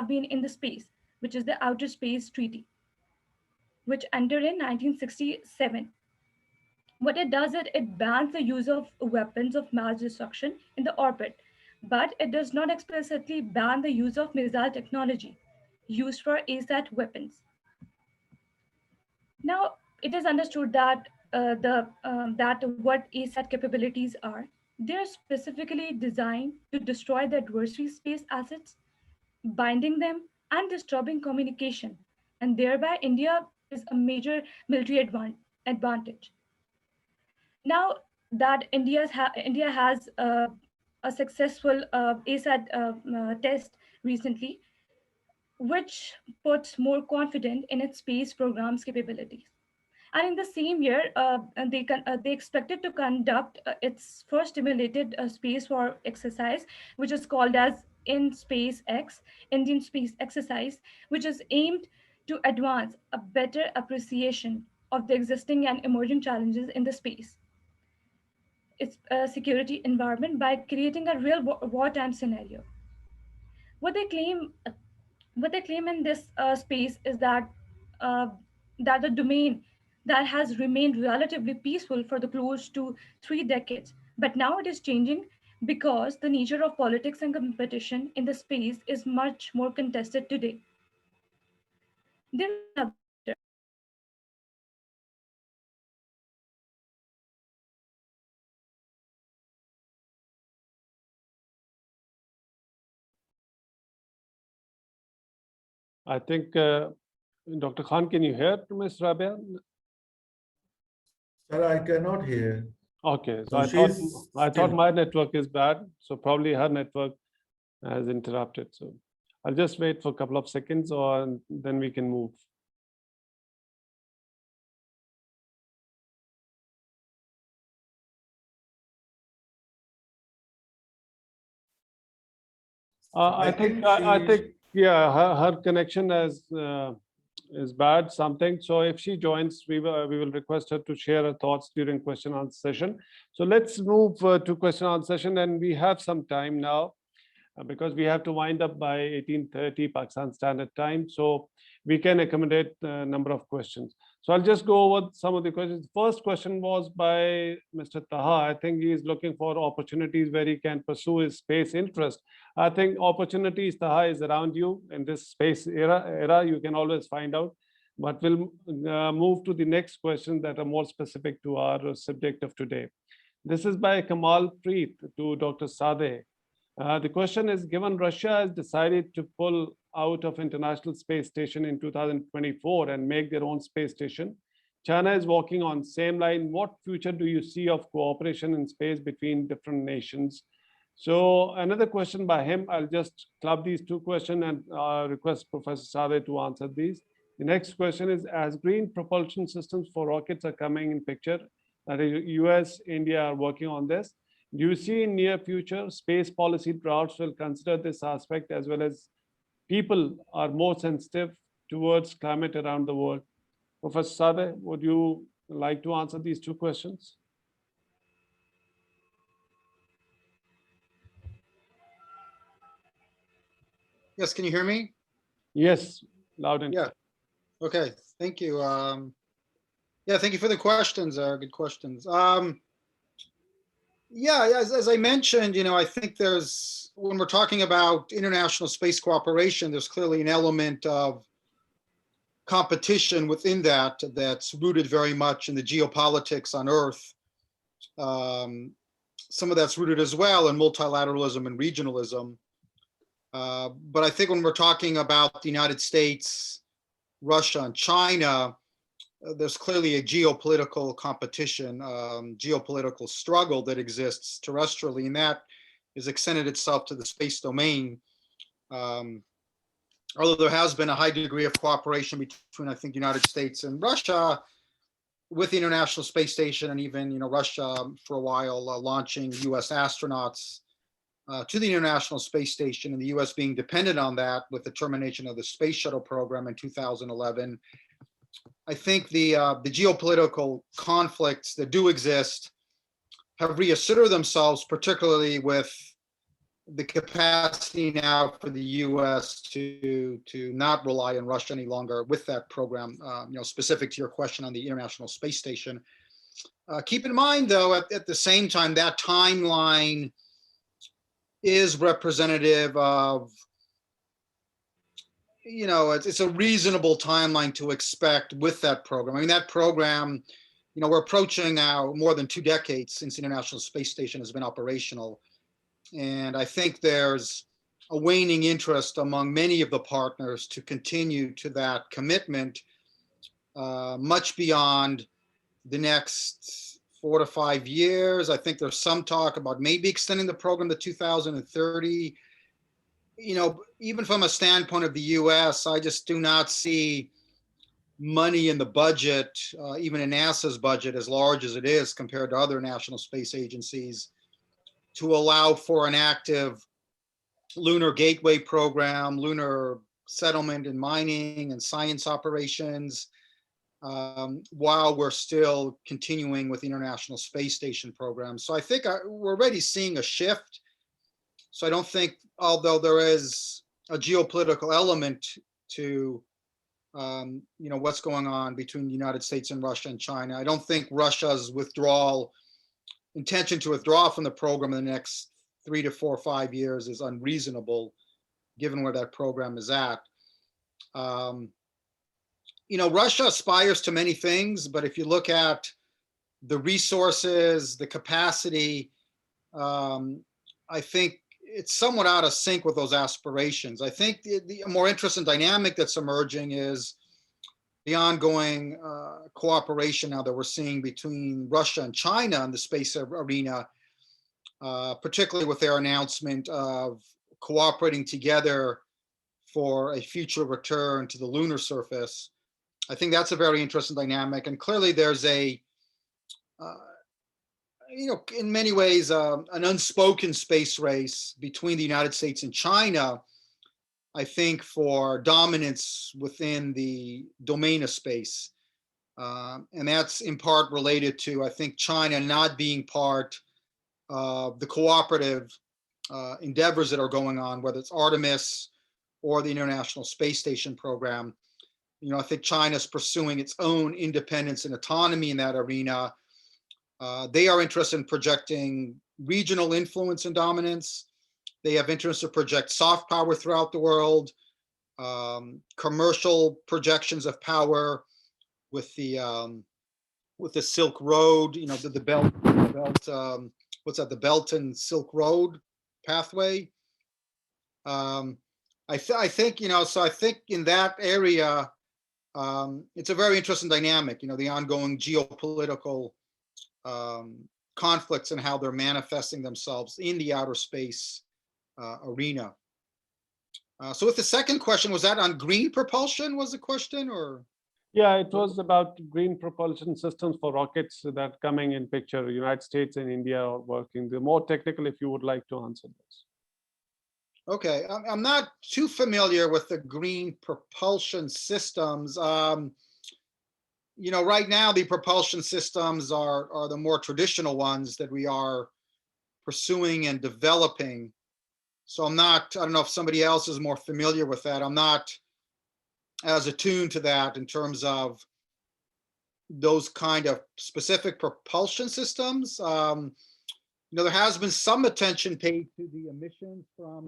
been in the space, which is the Outer Space Treaty, which entered in 1967. What it does is it bans the use of weapons of mass destruction in the orbit, but it does not explicitly ban the use of missile technology used for ASAT weapons. Now, it is understood that that what ASAT capabilities are. They are specifically designed to destroy the adversary's space assets, binding them and disturbing communication, and thereby India is a major military advantage. Now that India has a successful ASAT test recently, which puts more confidence in its space program's capabilities. And in the same year, they expected to conduct its first simulated space war exercise, which is called as In Space X, Indian Space Exercise, which is aimed to advance a better appreciation of the existing and emerging challenges in the space, its security environment by creating a real wartime scenario. What they claim what they claim in this space is uh, that the domain that has remained relatively peaceful for the close to 3 decades, but now it is changing because the nature of politics and competition in the space is much more contested today. There is another factor. I think, Dr. Khan, can you hear Ms. Rabia? Sir, I cannot hear. Okay, so So I she's thought still- my network is bad, so probably her network has interrupted. So I'll just wait for a couple of seconds, or then we can move. I think yeah, her connection is bad something. So if she joins, we will request her to share her thoughts during question answer session. So let's move to question answer session, and we have some time now because we have to wind up by 18:30 Pakistan Standard Time. So we can accommodate a number of questions. So I'll just go over some of the questions. First question was by Mr. Taha. I think he is looking for opportunities where he can pursue his space interest. I think opportunities, Taha, is around you in this space era. You can always find out. But we'll move to the next question that are more specific to our subject of today. This is by Kamal Preet to Dr. Sadeh. The question is, given Russia has decided to pull out of International Space Station in 2024 and make their own space station, China is walking on same line. What future do you see of cooperation in space between different nations? So another question by him, I'll just club these two questions and request Professor Sadeh to answer these. The next question is, as green propulsion systems for rockets are coming in picture, that is US, India are working on this. Do you see in near future space policy drafts will consider this aspect, as well as people are more sensitive towards climate around the world? Professor Sadeh, would you like to answer these two questions? Yes, can you hear me? Yes, loud and Yeah. clear. Okay, thank you. Yeah, thank you for the questions. Good questions. Yeah, as I mentioned, I think when we're talking about international space cooperation, there's clearly an element of competition within that's rooted very much in the geopolitics on Earth. some of that's rooted as well in multilateralism and regionalism. But I think when we're talking about the United States, Russia, and China, there's clearly a geopolitical competition, geopolitical struggle that exists terrestrially, and that has extended itself to the space domain. Although there has been a high degree of cooperation between, I think, the United States and Russia with the International Space Station, and even, Russia for a while launching US astronauts to the International Space Station, and the US being dependent on that with the termination of the Space Shuttle program in 2011. I think the geopolitical conflicts that do exist have reasserted themselves, particularly with the capacity now for the US to not rely on Russia any longer with that program, specific to your question on the International Space Station. Keep in mind, though, at the same time, that timeline is representative of, it's a reasonable timeline to expect with that program. I mean, that program, we're approaching now more than 2 decades since the International Space Station has been operational. And I think there's a waning interest among many of the partners to continue to that commitment much beyond the next 4 to 5 years. I think there's some talk about maybe extending the program to 2030. Even from a standpoint of the US, I just do not see money in the budget, even in NASA's budget, as large as it is compared to other national space agencies, to allow for an active lunar gateway program, lunar settlement and mining and science operations, while we're still continuing with the International Space Station program. So I think we're already seeing a shift. So I don't think, although there is a geopolitical element to what's going on between the United States and Russia and China, I don't think Russia's intention to withdraw from the program in the next 3 to 4 or 5 years is unreasonable, given where that program is at. Russia aspires to many things, but if you look at the resources, the capacity, I think it's somewhat out of sync with those aspirations. I think the more interesting dynamic that's emerging is the ongoing cooperation now that we're seeing between Russia and China in the space arena, particularly with their announcement of cooperating together for a future return to the lunar surface. I think that's a very interesting dynamic. And clearly there's in many ways, an unspoken space race between the United States and China, I think, for dominance within the domain of space. And that's in part related to, I think, China not being part of the cooperative endeavors that are going on, whether it's Artemis or the International Space Station program. I think China's pursuing its own independence and autonomy in that arena. They are interested in projecting regional influence and dominance. They have interest to project soft power throughout the world, commercial projections of power with the Silk Road, the belt, the Belt and Silk Road pathway. I think, so I think in that area, it's a very interesting dynamic, the ongoing geopolitical conflicts and how they're manifesting themselves in the outer space arena. So with the second question, was that on green propulsion, was the question, or? Yeah, it was about green propulsion systems for rockets that coming in picture. United States and India are working. The more technical, if you would like to answer this. Okay, I'm not too familiar with the green propulsion systems. Right now the propulsion systems are the more traditional ones that we are pursuing and developing. So I don't know if somebody else is more familiar with that. I'm not as attuned to that in terms of those kind of specific propulsion systems. There has been some attention paid to the emissions from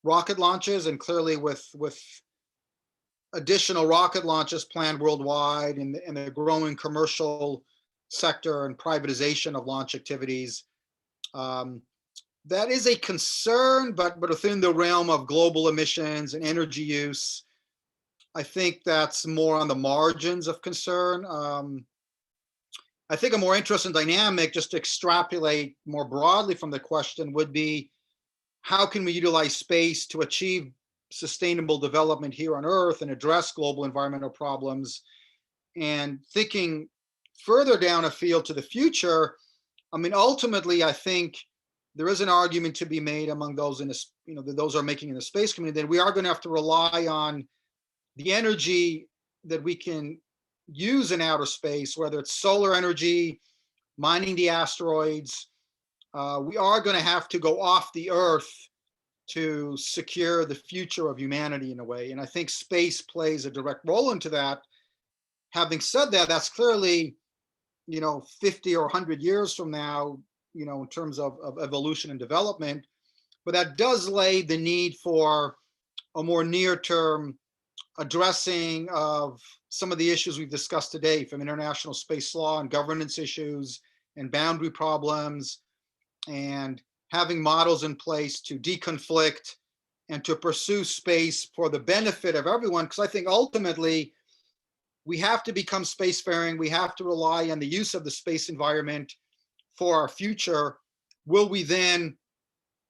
rocket launches, and clearly with additional rocket launches planned worldwide and the growing commercial sector and privatization of launch activities, That is a concern, but within the realm of global emissions and energy use, I think that's more on the margins of concern. I think a more interesting dynamic, just to extrapolate more broadly from the question, would be how can we utilize space to achieve sustainable development here on Earth and address global environmental problems? And thinking further down a field to the future, I mean, ultimately, I think there is an argument to be made among those in this, those are making in the space community, that we are going to have to rely on the energy that we can use in outer space, whether it's solar energy, mining the asteroids. We are going to have to go off the Earth to secure the future of humanity in a way. And I think space plays a direct role into that. Having said that, that's clearly, 50 or 100 years from now, in terms of evolution and development. But that does lay the need for a more near-term addressing of some of the issues we've discussed today, from international space law and governance issues and boundary problems, and having models in place to deconflict and to pursue space for the benefit of everyone. Because I think ultimately we have to become spacefaring. We have to rely on the use of the space environment for our future. Will we then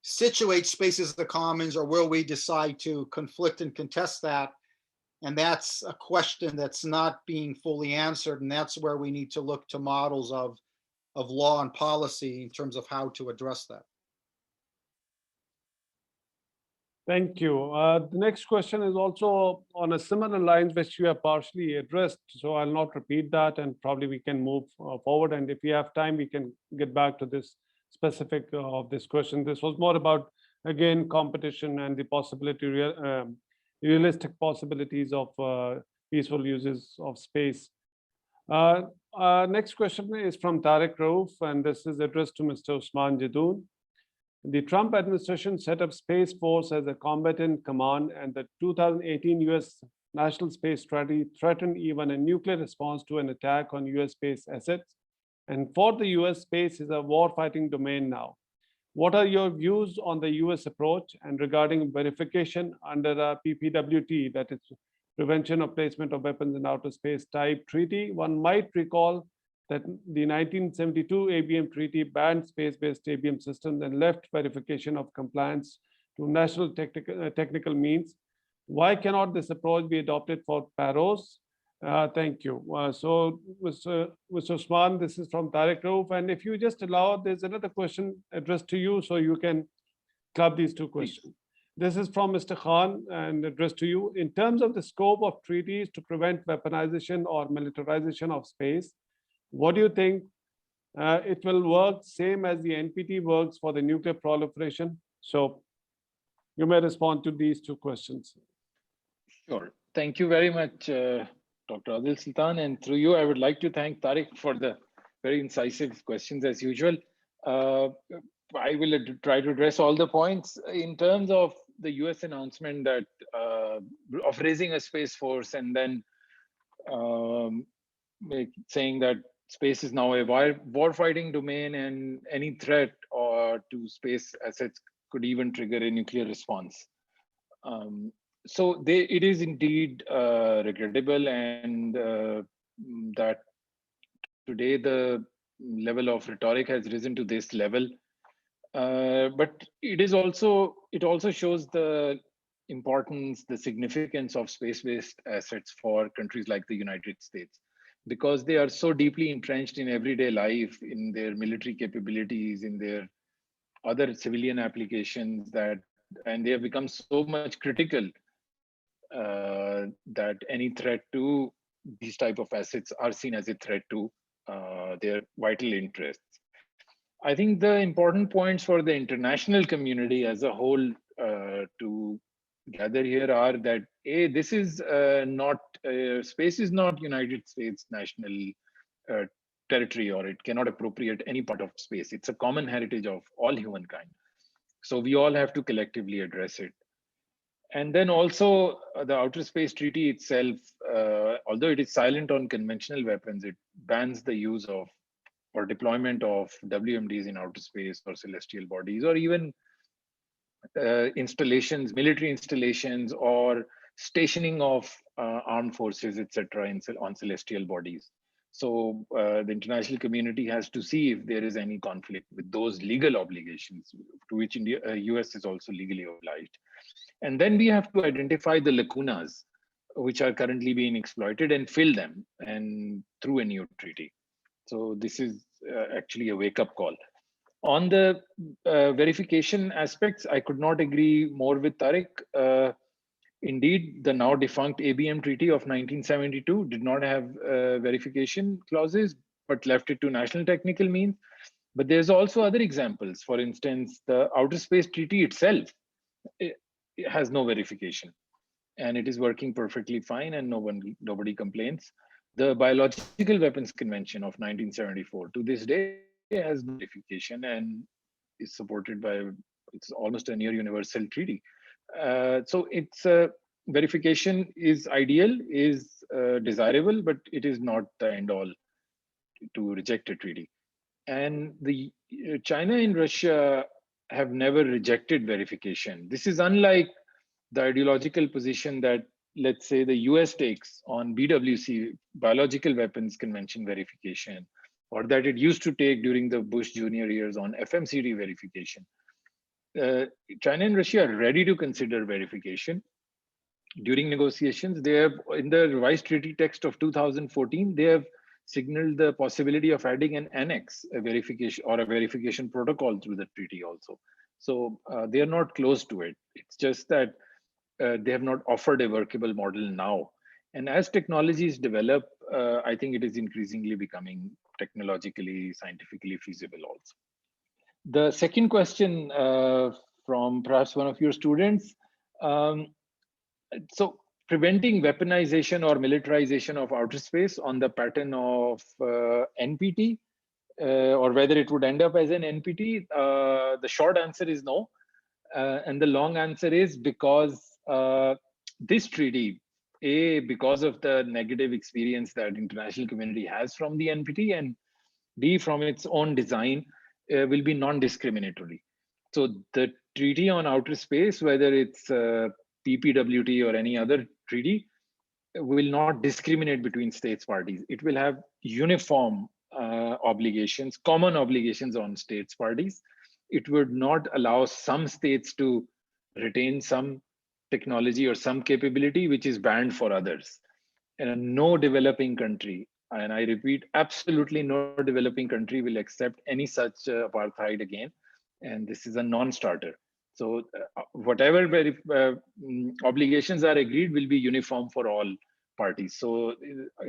situate space as the commons, or will we decide to conflict and contest that? And that's a question that's not being fully answered. And that's where we need to look to models of law and policy in terms of how to address that. Thank you. The next question is also on a similar lines, which you have partially addressed. So I'll not repeat that, and probably we can move forward. And if we have time, we can get back to this specific of this question. This was more about, again, competition and the possibility, realistic possibilities of peaceful uses of space. Next question is from Tariq Rauf, and this is addressed to Mr. Usman Jadoon. The Trump administration set up Space Force as a combatant command, and the 2018 US National Space Strategy threatened even a nuclear response to an attack on US space assets. And for the US, space is a war-fighting domain now. What are your views on the US approach and regarding verification under the PPWT, that is Prevention of Placement of Weapons in Outer Space type treaty? One might recall that the 1972 ABM treaty banned space-based ABM systems and left verification of compliance to national technical means. Why cannot this approach be adopted for PAROS? Thank you. So, Mr. Usman, this is from Tariq Rauf. And if you just allow, there's another question addressed to you, so you can club these two questions. This is from Mr. Khan and addressed to you. In terms of the scope of treaties to prevent weaponization or militarization of space, what do you think? It will work same as the NPT works for the nuclear proliferation? So you may respond to these two questions. Sure. Thank you very much, Dr. Adil Sultan. And through you, I would like to thank Tariq for the very incisive questions as usual. I will try to address all the points. In terms of the US announcement that of raising a space force and then saying that space is now a war-fighting domain and any threat or to space assets could even trigger a nuclear response. So it is indeed regrettable, and that today the level of rhetoric has risen to this level. But it also shows the importance, the significance of space-based assets for countries like the United States, because they are so deeply entrenched in everyday life, in their military capabilities, in their other civilian applications, and they have become so much critical that any threat to these type of assets are seen as a threat to their vital interests. I think the important points for the international community as a whole to gather here are that this is not space is not United States national territory, or it cannot appropriate any part of space. It's a common heritage of all humankind. So we all have to collectively address it. And then also the Outer Space Treaty itself, although it is silent on conventional weapons, it bans the use of or deployment of WMDs in outer space or celestial bodies, or even installations, military installations, or stationing of armed forces, etc., on celestial bodies. So the international community has to see if there is any conflict with those legal obligations to which India, US is also legally obliged. And then we have to identify the lacunas which are currently being exploited and fill them and through a new treaty. So this is actually a wake-up call. On the verification aspects, I could not agree more with Tariq. Indeed, the now defunct ABM Treaty of 1972 did not have verification clauses, but left it to national technical means. But there's also other examples. For instance, the Outer Space Treaty itself it has no verification, and it is working perfectly fine, and nobody complains. The Biological Weapons Convention of 1974 to this day has no verification and is supported by, it's almost a near universal treaty. So it's verification is ideal, is desirable, but it is not the end all to reject a treaty. And the China and Russia have never rejected verification. This is unlike the ideological position that, let's say, the US takes on BWC, Biological Weapons Convention verification, or that it used to take during the Bush Junior years on FMCD verification. China and Russia are ready to consider verification. During negotiations, they have, in the revised treaty text of 2014, they have signaled the possibility of adding an annex, a verification or a verification protocol through the treaty also. So they are not close to it. It's just that they have not offered a workable model now. And as technologies develop, I think it is increasingly becoming technologically, scientifically feasible also. The second question from perhaps one of your students. So preventing weaponization or militarization of outer space on the pattern of NPT, or whether it would end up as an NPT, the short answer is no. And the long answer is because this treaty, A, because of the negative experience that international community has from the NPT, and B, from its own design, will be non-discriminatory. So the treaty on outer space, whether it's PPWT or any other treaty, will not discriminate between states parties. It will have uniform obligations, common obligations on states parties. It would not allow some states to retain some technology or some capability which is banned for others. And no developing country, and I repeat, absolutely no developing country will accept any such apartheid again. And this is a non-starter. So whatever obligations are agreed will be uniform for all parties. So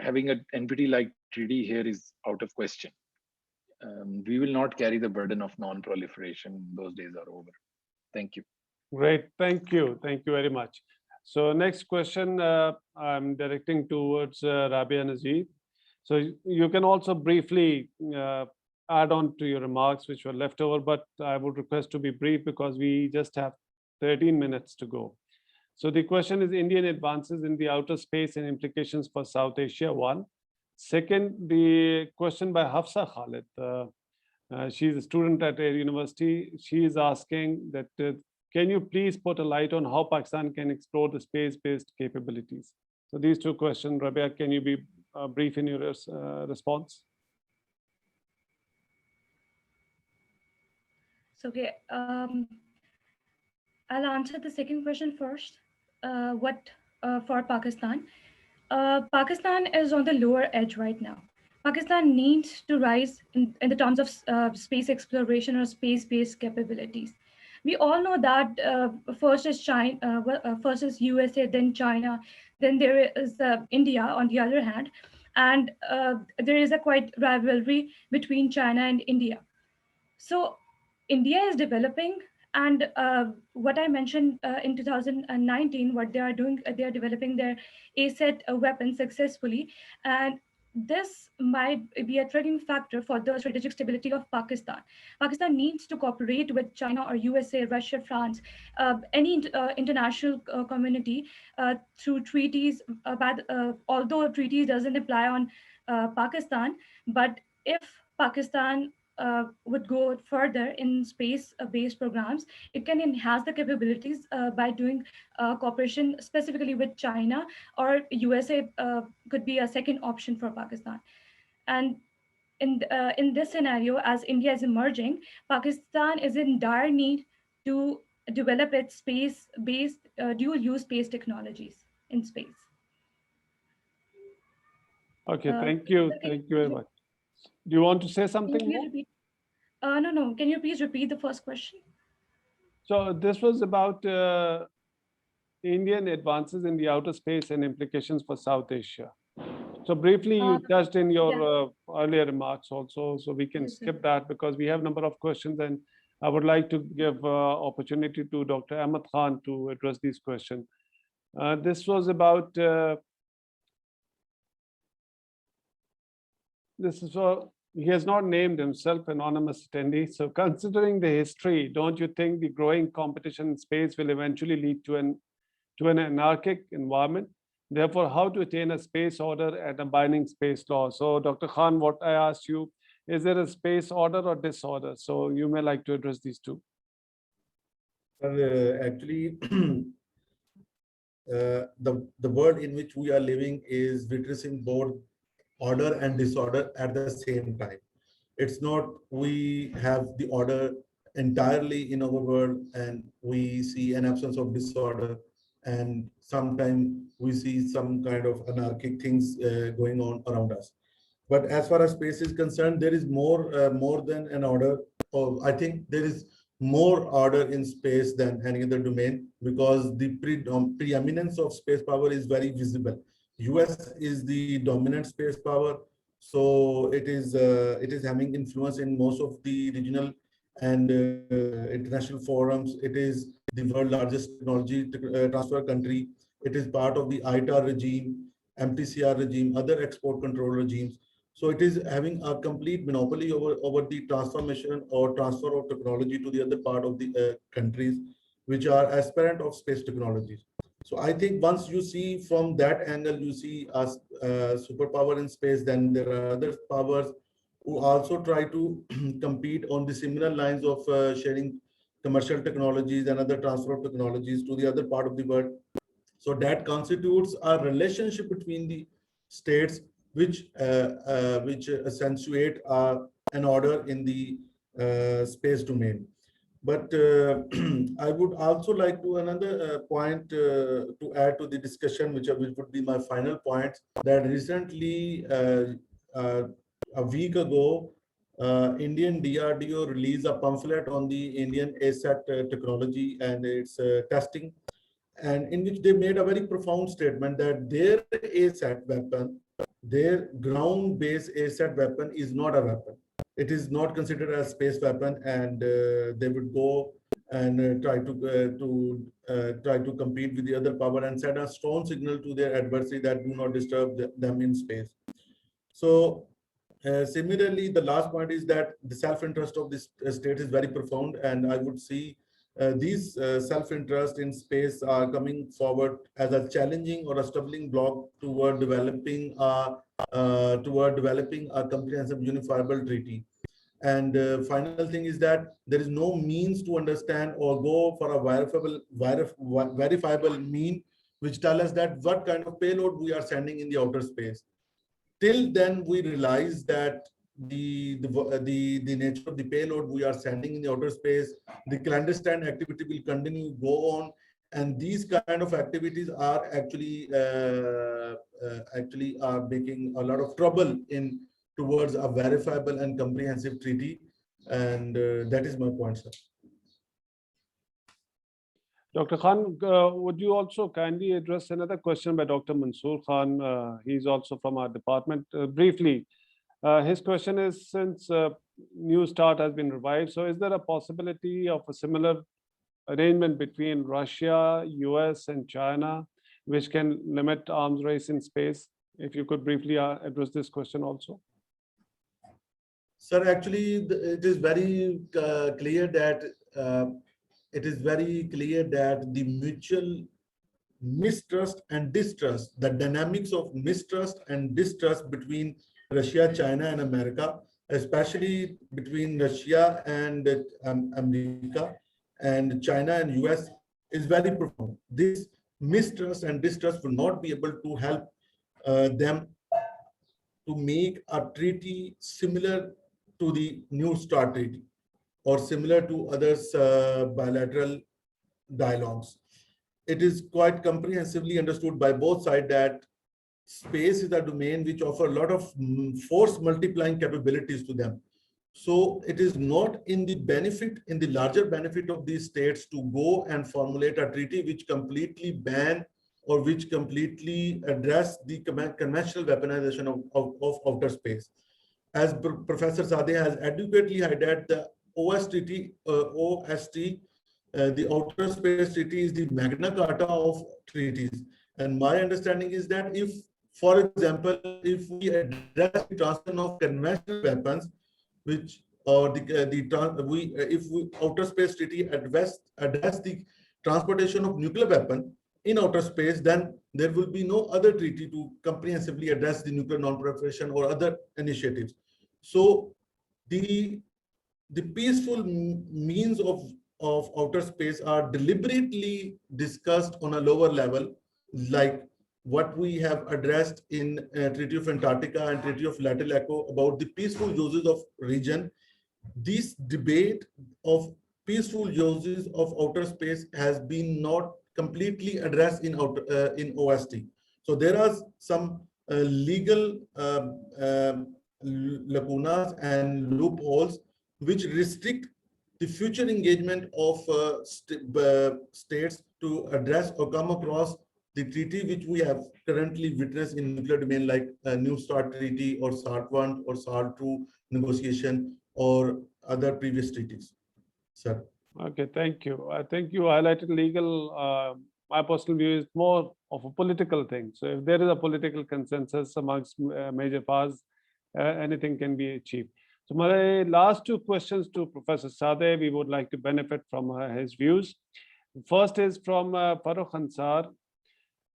having an NPT-like treaty here is out of question. We will not carry the burden of non-proliferation. Those days are over. Thank you. Great, thank you very much. So next question I'm directing towards Rabia Najeeb. So you can also briefly add on to your remarks which were left over, but I would request to be brief because we just have 13 minutes to go. So the question is Indian advances in the outer space and implications for South Asia, one. Second, the question by Hafsa Khalid. She's a student at Air University. She is asking that, can you please put a light on how Pakistan can explore the space-based capabilities? So these two questions, Rabia, can you be brief in your response? So, okay, I'll answer the second question first. For Pakistan? Pakistan is on the lower edge right now. Pakistan needs to rise in the terms of space exploration or space-based capabilities. We all know that first is China, first is USA, then China, then there is India on the other hand, and there is a quite rivalry between China and India. So India is developing, and what I mentioned in 2019, what they are doing, they are developing their ASAT weapons successfully, and this might be a triggering factor for the strategic stability of Pakistan. Pakistan needs to cooperate with China or USA, Russia, France, any international community through treaties. Although treaties doesn't apply on Pakistan, but if Pakistan would go further in space-based programs, it can enhance the capabilities by doing cooperation specifically with China, or USA could be a second option for Pakistan. And in this scenario, as India is emerging, Pakistan is in dire need to develop its space-based dual-use space technologies in space. Okay, Uh, thank you. sir, Thank you very much. Do you want to say can you something please more? repeat? No. Can you please repeat the first question? So this was about Indian advances in the outer space and implications for South Asia. So briefly, you touched in your earlier remarks also, so we can Yes, sir. skip that because we have a number of questions, and I would like to give opportunity to Dr. Ahmed Khan to address these questions. This was about, he has not named himself anonymous attendee. So considering the history, don't you think the growing competition in space will eventually lead to an anarchic environment? Therefore, how to attain a space order and a binding space law? So Dr. Khan, what I asked you, is there a space order or disorder? So you may like to address these two. Actually, the world in which we are living is witnessing both order and disorder at the same time. It's not we have the order entirely in our world and we see an absence of disorder, and sometimes we see some kind of anarchic things going on around us. But as far as space is concerned, there is more than an order. I think there is more order in space than any other domain, because the preeminence of space power is very visible. US is the dominant space power, so it is having influence in most of the regional and international forums. It is the world largest technology transfer country. It is part of the ITAR regime, MTCR regime, other export control regimes. So it is having a complete monopoly over the transformation or transfer of technology to the other part of the countries which are aspirant of space technologies. So I think once you see from that angle, you see a superpower in space, then there are other powers who also try to compete on the similar lines of sharing commercial technologies and other transfer of technologies to the other part of the world. So that constitutes a relationship between the states, which accentuate an order in the space domain. But I would also like to another point to add to the discussion, which would be my final point, that recently, a week ago, Indian DRDO released a pamphlet on the Indian ASAT technology and its testing, and in which they made a very profound statement that their ASAT weapon, their ground-based ASAT weapon, is not a weapon. It is not considered a space weapon, and they would go and try to compete with the other power and send a strong signal to their adversary that do not disturb them in space. So similarly, the last point is that the self-interest of this state is very profound, and I would see these self-interest in space are coming forward as a challenging or a stumbling block toward developing a comprehensive unifiable treaty. And final thing is that there is no means to understand or go for a verifiable mean which tell us that what kind of payload we are sending in the outer space. Till then, we realize that the nature of the payload we are sending in the outer space, the clandestine activity will continue to go on, and these kind of activities are actually are making a lot of trouble in towards a verifiable and comprehensive treaty, and that is my point, sir. Dr. Khan, would you also kindly address another question by Dr. Mansoor Khan? He's also from our department. Briefly, his question is, since New START has been revived, so is there a possibility of a similar arrangement between Russia, US, and China, which can limit arms race in space? If you could briefly address this question also. Sir, actually, it is very clear that the mutual mistrust and distrust, the dynamics of mistrust and distrust between Russia, China, and America especially between Russia and America and China and US, is very profound. This mistrust and distrust will not be able to help them to make a treaty similar to the New START treaty or similar to others bilateral dialogues. It is quite comprehensively understood by both sides that space is a domain which offer a lot of force multiplying capabilities to them. So it is not in the benefit, in the larger benefit of these states to go and formulate a treaty which completely ban or which completely address the conventional weaponization of outer space. As Professor Sadeh has adequately highlighted, the OST, the Outer Space Treaty is the Magna Carta of treaties. And my understanding is that if, for example, if we address the transition of conventional weapons, which or if we Outer Space Treaty address the transportation of nuclear weapon in outer space, then there will be no other treaty to comprehensively address the nuclear non-proliferation or other initiatives. So the peaceful means of outer space are deliberately discussed on a lower level, like what we have addressed in Treaty of Antarctica and Treaty of Tlatelolco about the peaceful uses of region. This debate of peaceful uses of outer space has been not completely addressed in OST. So there are some legal lacunas and loopholes which restrict the future engagement of states to address or come across the treaty which we have currently witnessed in nuclear domain, like New START treaty or SALT-1 or SALT-2 negotiation or other previous treaties. Sir. Okay, thank you. I think you highlighted legal. My personal view is more of a political thing. So if there is a political consensus amongst major powers, anything can be achieved. So my last two questions to Professor Sadeh, we would like to benefit from his views. First is from Farooq Ansar.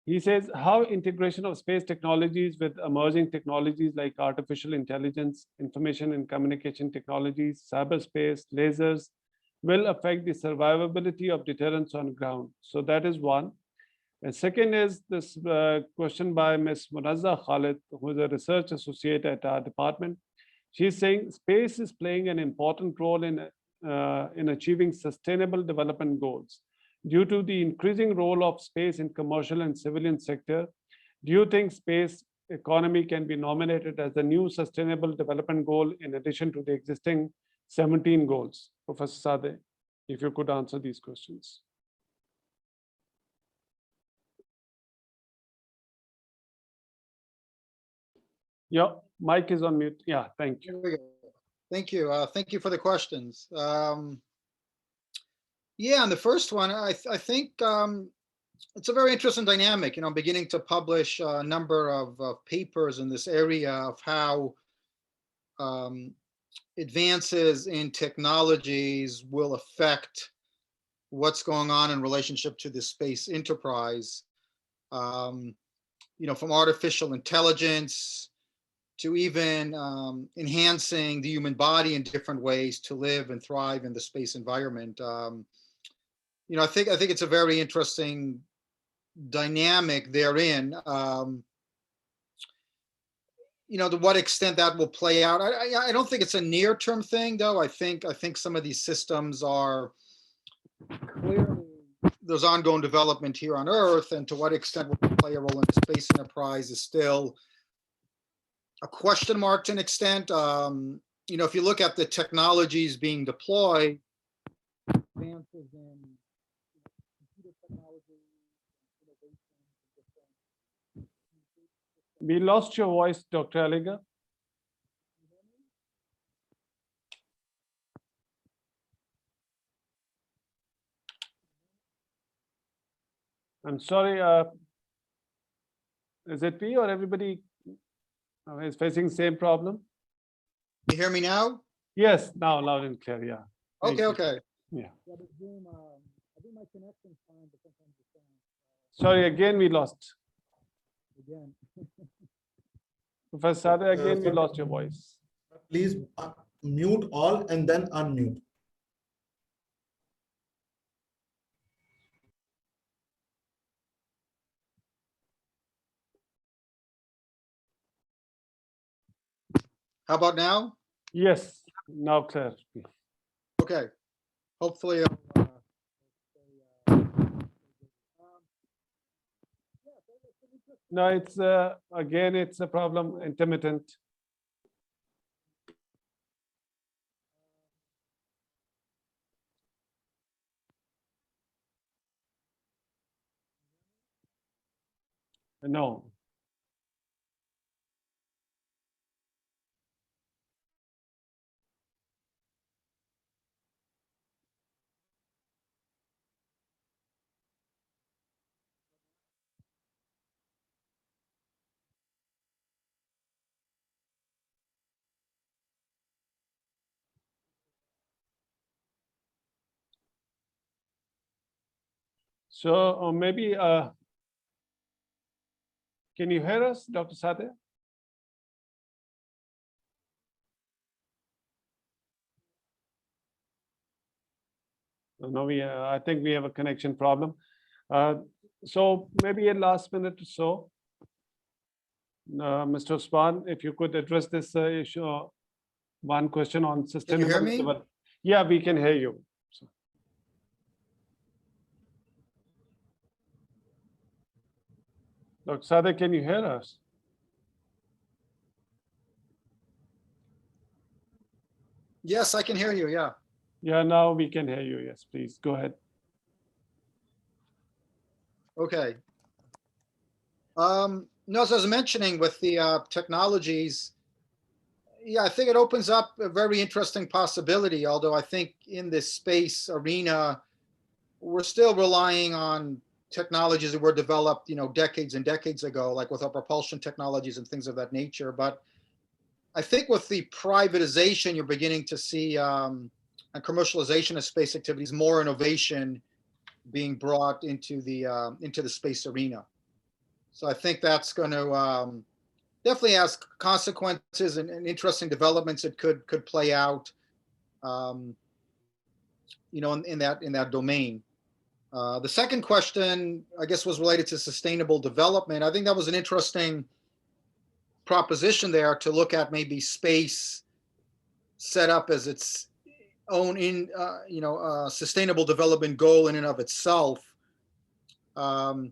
He says, how integration of space technologies with emerging technologies like artificial intelligence, information and communication technologies, cyberspace, lasers, will affect the survivability of deterrence on ground. So that is one. And second is this question by Ms. Munazza Khalid, who is a research associate at our department. She's saying space is playing an important role in achieving sustainable development goals. Due to the increasing role of space in commercial and civilian sector, do you think space economy can be nominated as a new sustainable development goal in addition to the existing 17 goals? Professor Sadeh, if you could answer these questions. Yeah, mic is on mute. Yeah, thank you. Thank you. Thank you for the questions. Yeah, on the first one, I think it's a very interesting dynamic. I'm beginning to publish a number of papers in this area of how advances in technologies will affect what's going on in relationship to the space enterprise. From artificial intelligence to even enhancing the human body in different ways to live and thrive in the space environment. I think it's a very interesting dynamic therein. To what extent that will play out, I don't think it's a near-term thing, though. I think some of these systems are clearly, there's ongoing development here on Earth, and to what extent will play a role in the space enterprise is still a question mark to an extent. If you look at the technologies being deployed, advances in computer technology, innovation. We lost your voice, Dr. Aligar. I'm sorry. Is it me or everybody is facing the same problem? You hear me now? Yes, now loud and clear. Yeah. Okay. Yeah. I think my connection's fine, but sometimes it's Sorry, again we lost. again. Professor Sadeh, again we lost your voice. Please mute all and then unmute. How about now? Yes, now clear. Okay. Hopefully. No, it's again, it's a problem, intermittent. No. So maybe, can you hear us, Dr. Sadeh? No, I think we have a connection problem. So maybe a last minute or so. Mr. Osman, if you could address this issue, one question on sustainable hear me? development. Yeah, we can hear you. So. Dr. Sadeh, can you hear us? Yes, I can hear you. Yeah. Yeah, now we can hear you. Yes, please go ahead. Okay. No, as I was mentioning with the technologies, yeah, I think it opens up a very interesting possibility. Although I think in this space arena, we're still relying on technologies that were developed, decades and decades ago, like with our propulsion technologies and things of that nature. But I think with the privatization, you're beginning to see and commercialization of space activities, more innovation being brought into the space arena. So I think that's going to definitely has consequences and interesting developments that could play out, in that domain. The second question, I guess, was related to sustainable development. I think that was an interesting proposition there to look at maybe space set up as its own sustainable development goal in and of itself. I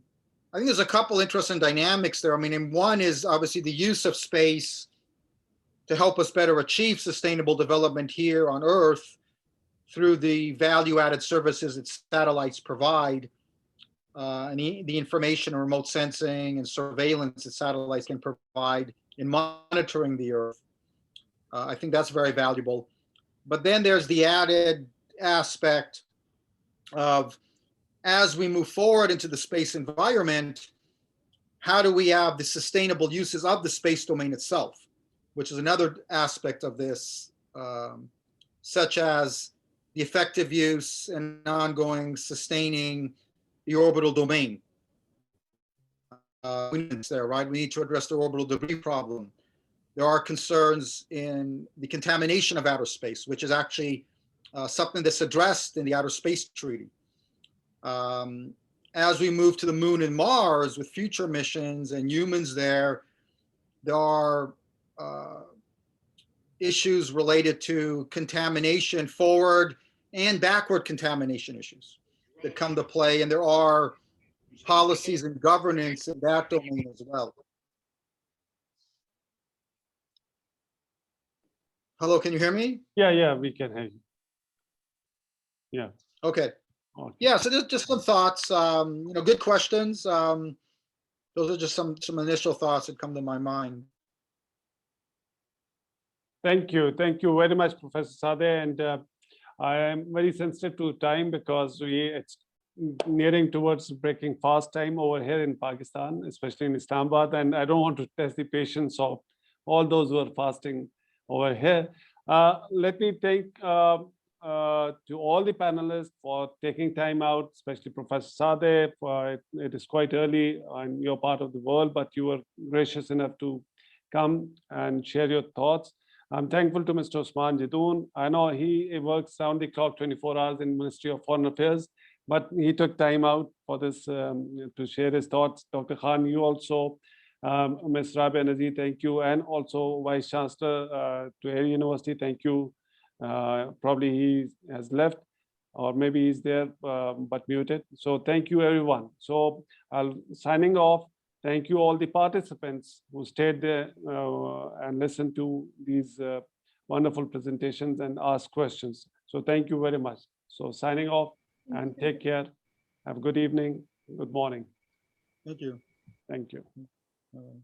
think there's a couple interesting dynamics there. I mean, and one is obviously the use of space to help us better achieve sustainable development here on Earth through the value-added services that satellites provide, and the information and remote sensing and surveillance that satellites can provide in monitoring the Earth. I think that's very valuable. But then there's the added aspect of, as we move forward into the space environment, how do we have the sustainable uses of the space domain itself, which is another aspect of this, such as the effective use and ongoing sustaining the orbital domain. There, right? We need to address the orbital debris problem. There are concerns in the contamination of outer space, which is actually something that's addressed in the Outer Space Treaty. As we move to the moon and Mars with future missions and humans there are issues related to contamination, forward and backward contamination issues that come to play. And there are policies and governance in that domain as well. Hello, can you hear me? Yeah, we can hear you. Yeah. Okay. Okay. Yeah, so just some thoughts, good questions. Those are just some initial thoughts that come to my mind. Thank you very much, Professor Sadeh. And I am very sensitive to time because it's nearing towards breaking fast time over here in Pakistan, especially in Islamabad. And I don't want to test the patience of all those who are fasting over here. Let me thank to all the panelists for taking time out, especially Professor Sadeh. It is quite early on your part of the world, but you were gracious enough to come and share your thoughts. I'm thankful to Mr. Osman Jitoon. I know he works round the clock 24 hours in Ministry of Foreign Affairs, but he took time out for this to share his thoughts. Dr. Khan, you also, Ms. Rabia Nazir, thank you. And also Vice Chancellor to Air University, thank you. Probably he has left, or maybe he's there, but muted. So thank you, everyone. So I'll signing off. Thank you all the participants who stayed there and listened to these wonderful presentations and asked questions. So thank you very much. So signing off and take care. Have a good evening, good morning. Thank you. Thank you. Uh,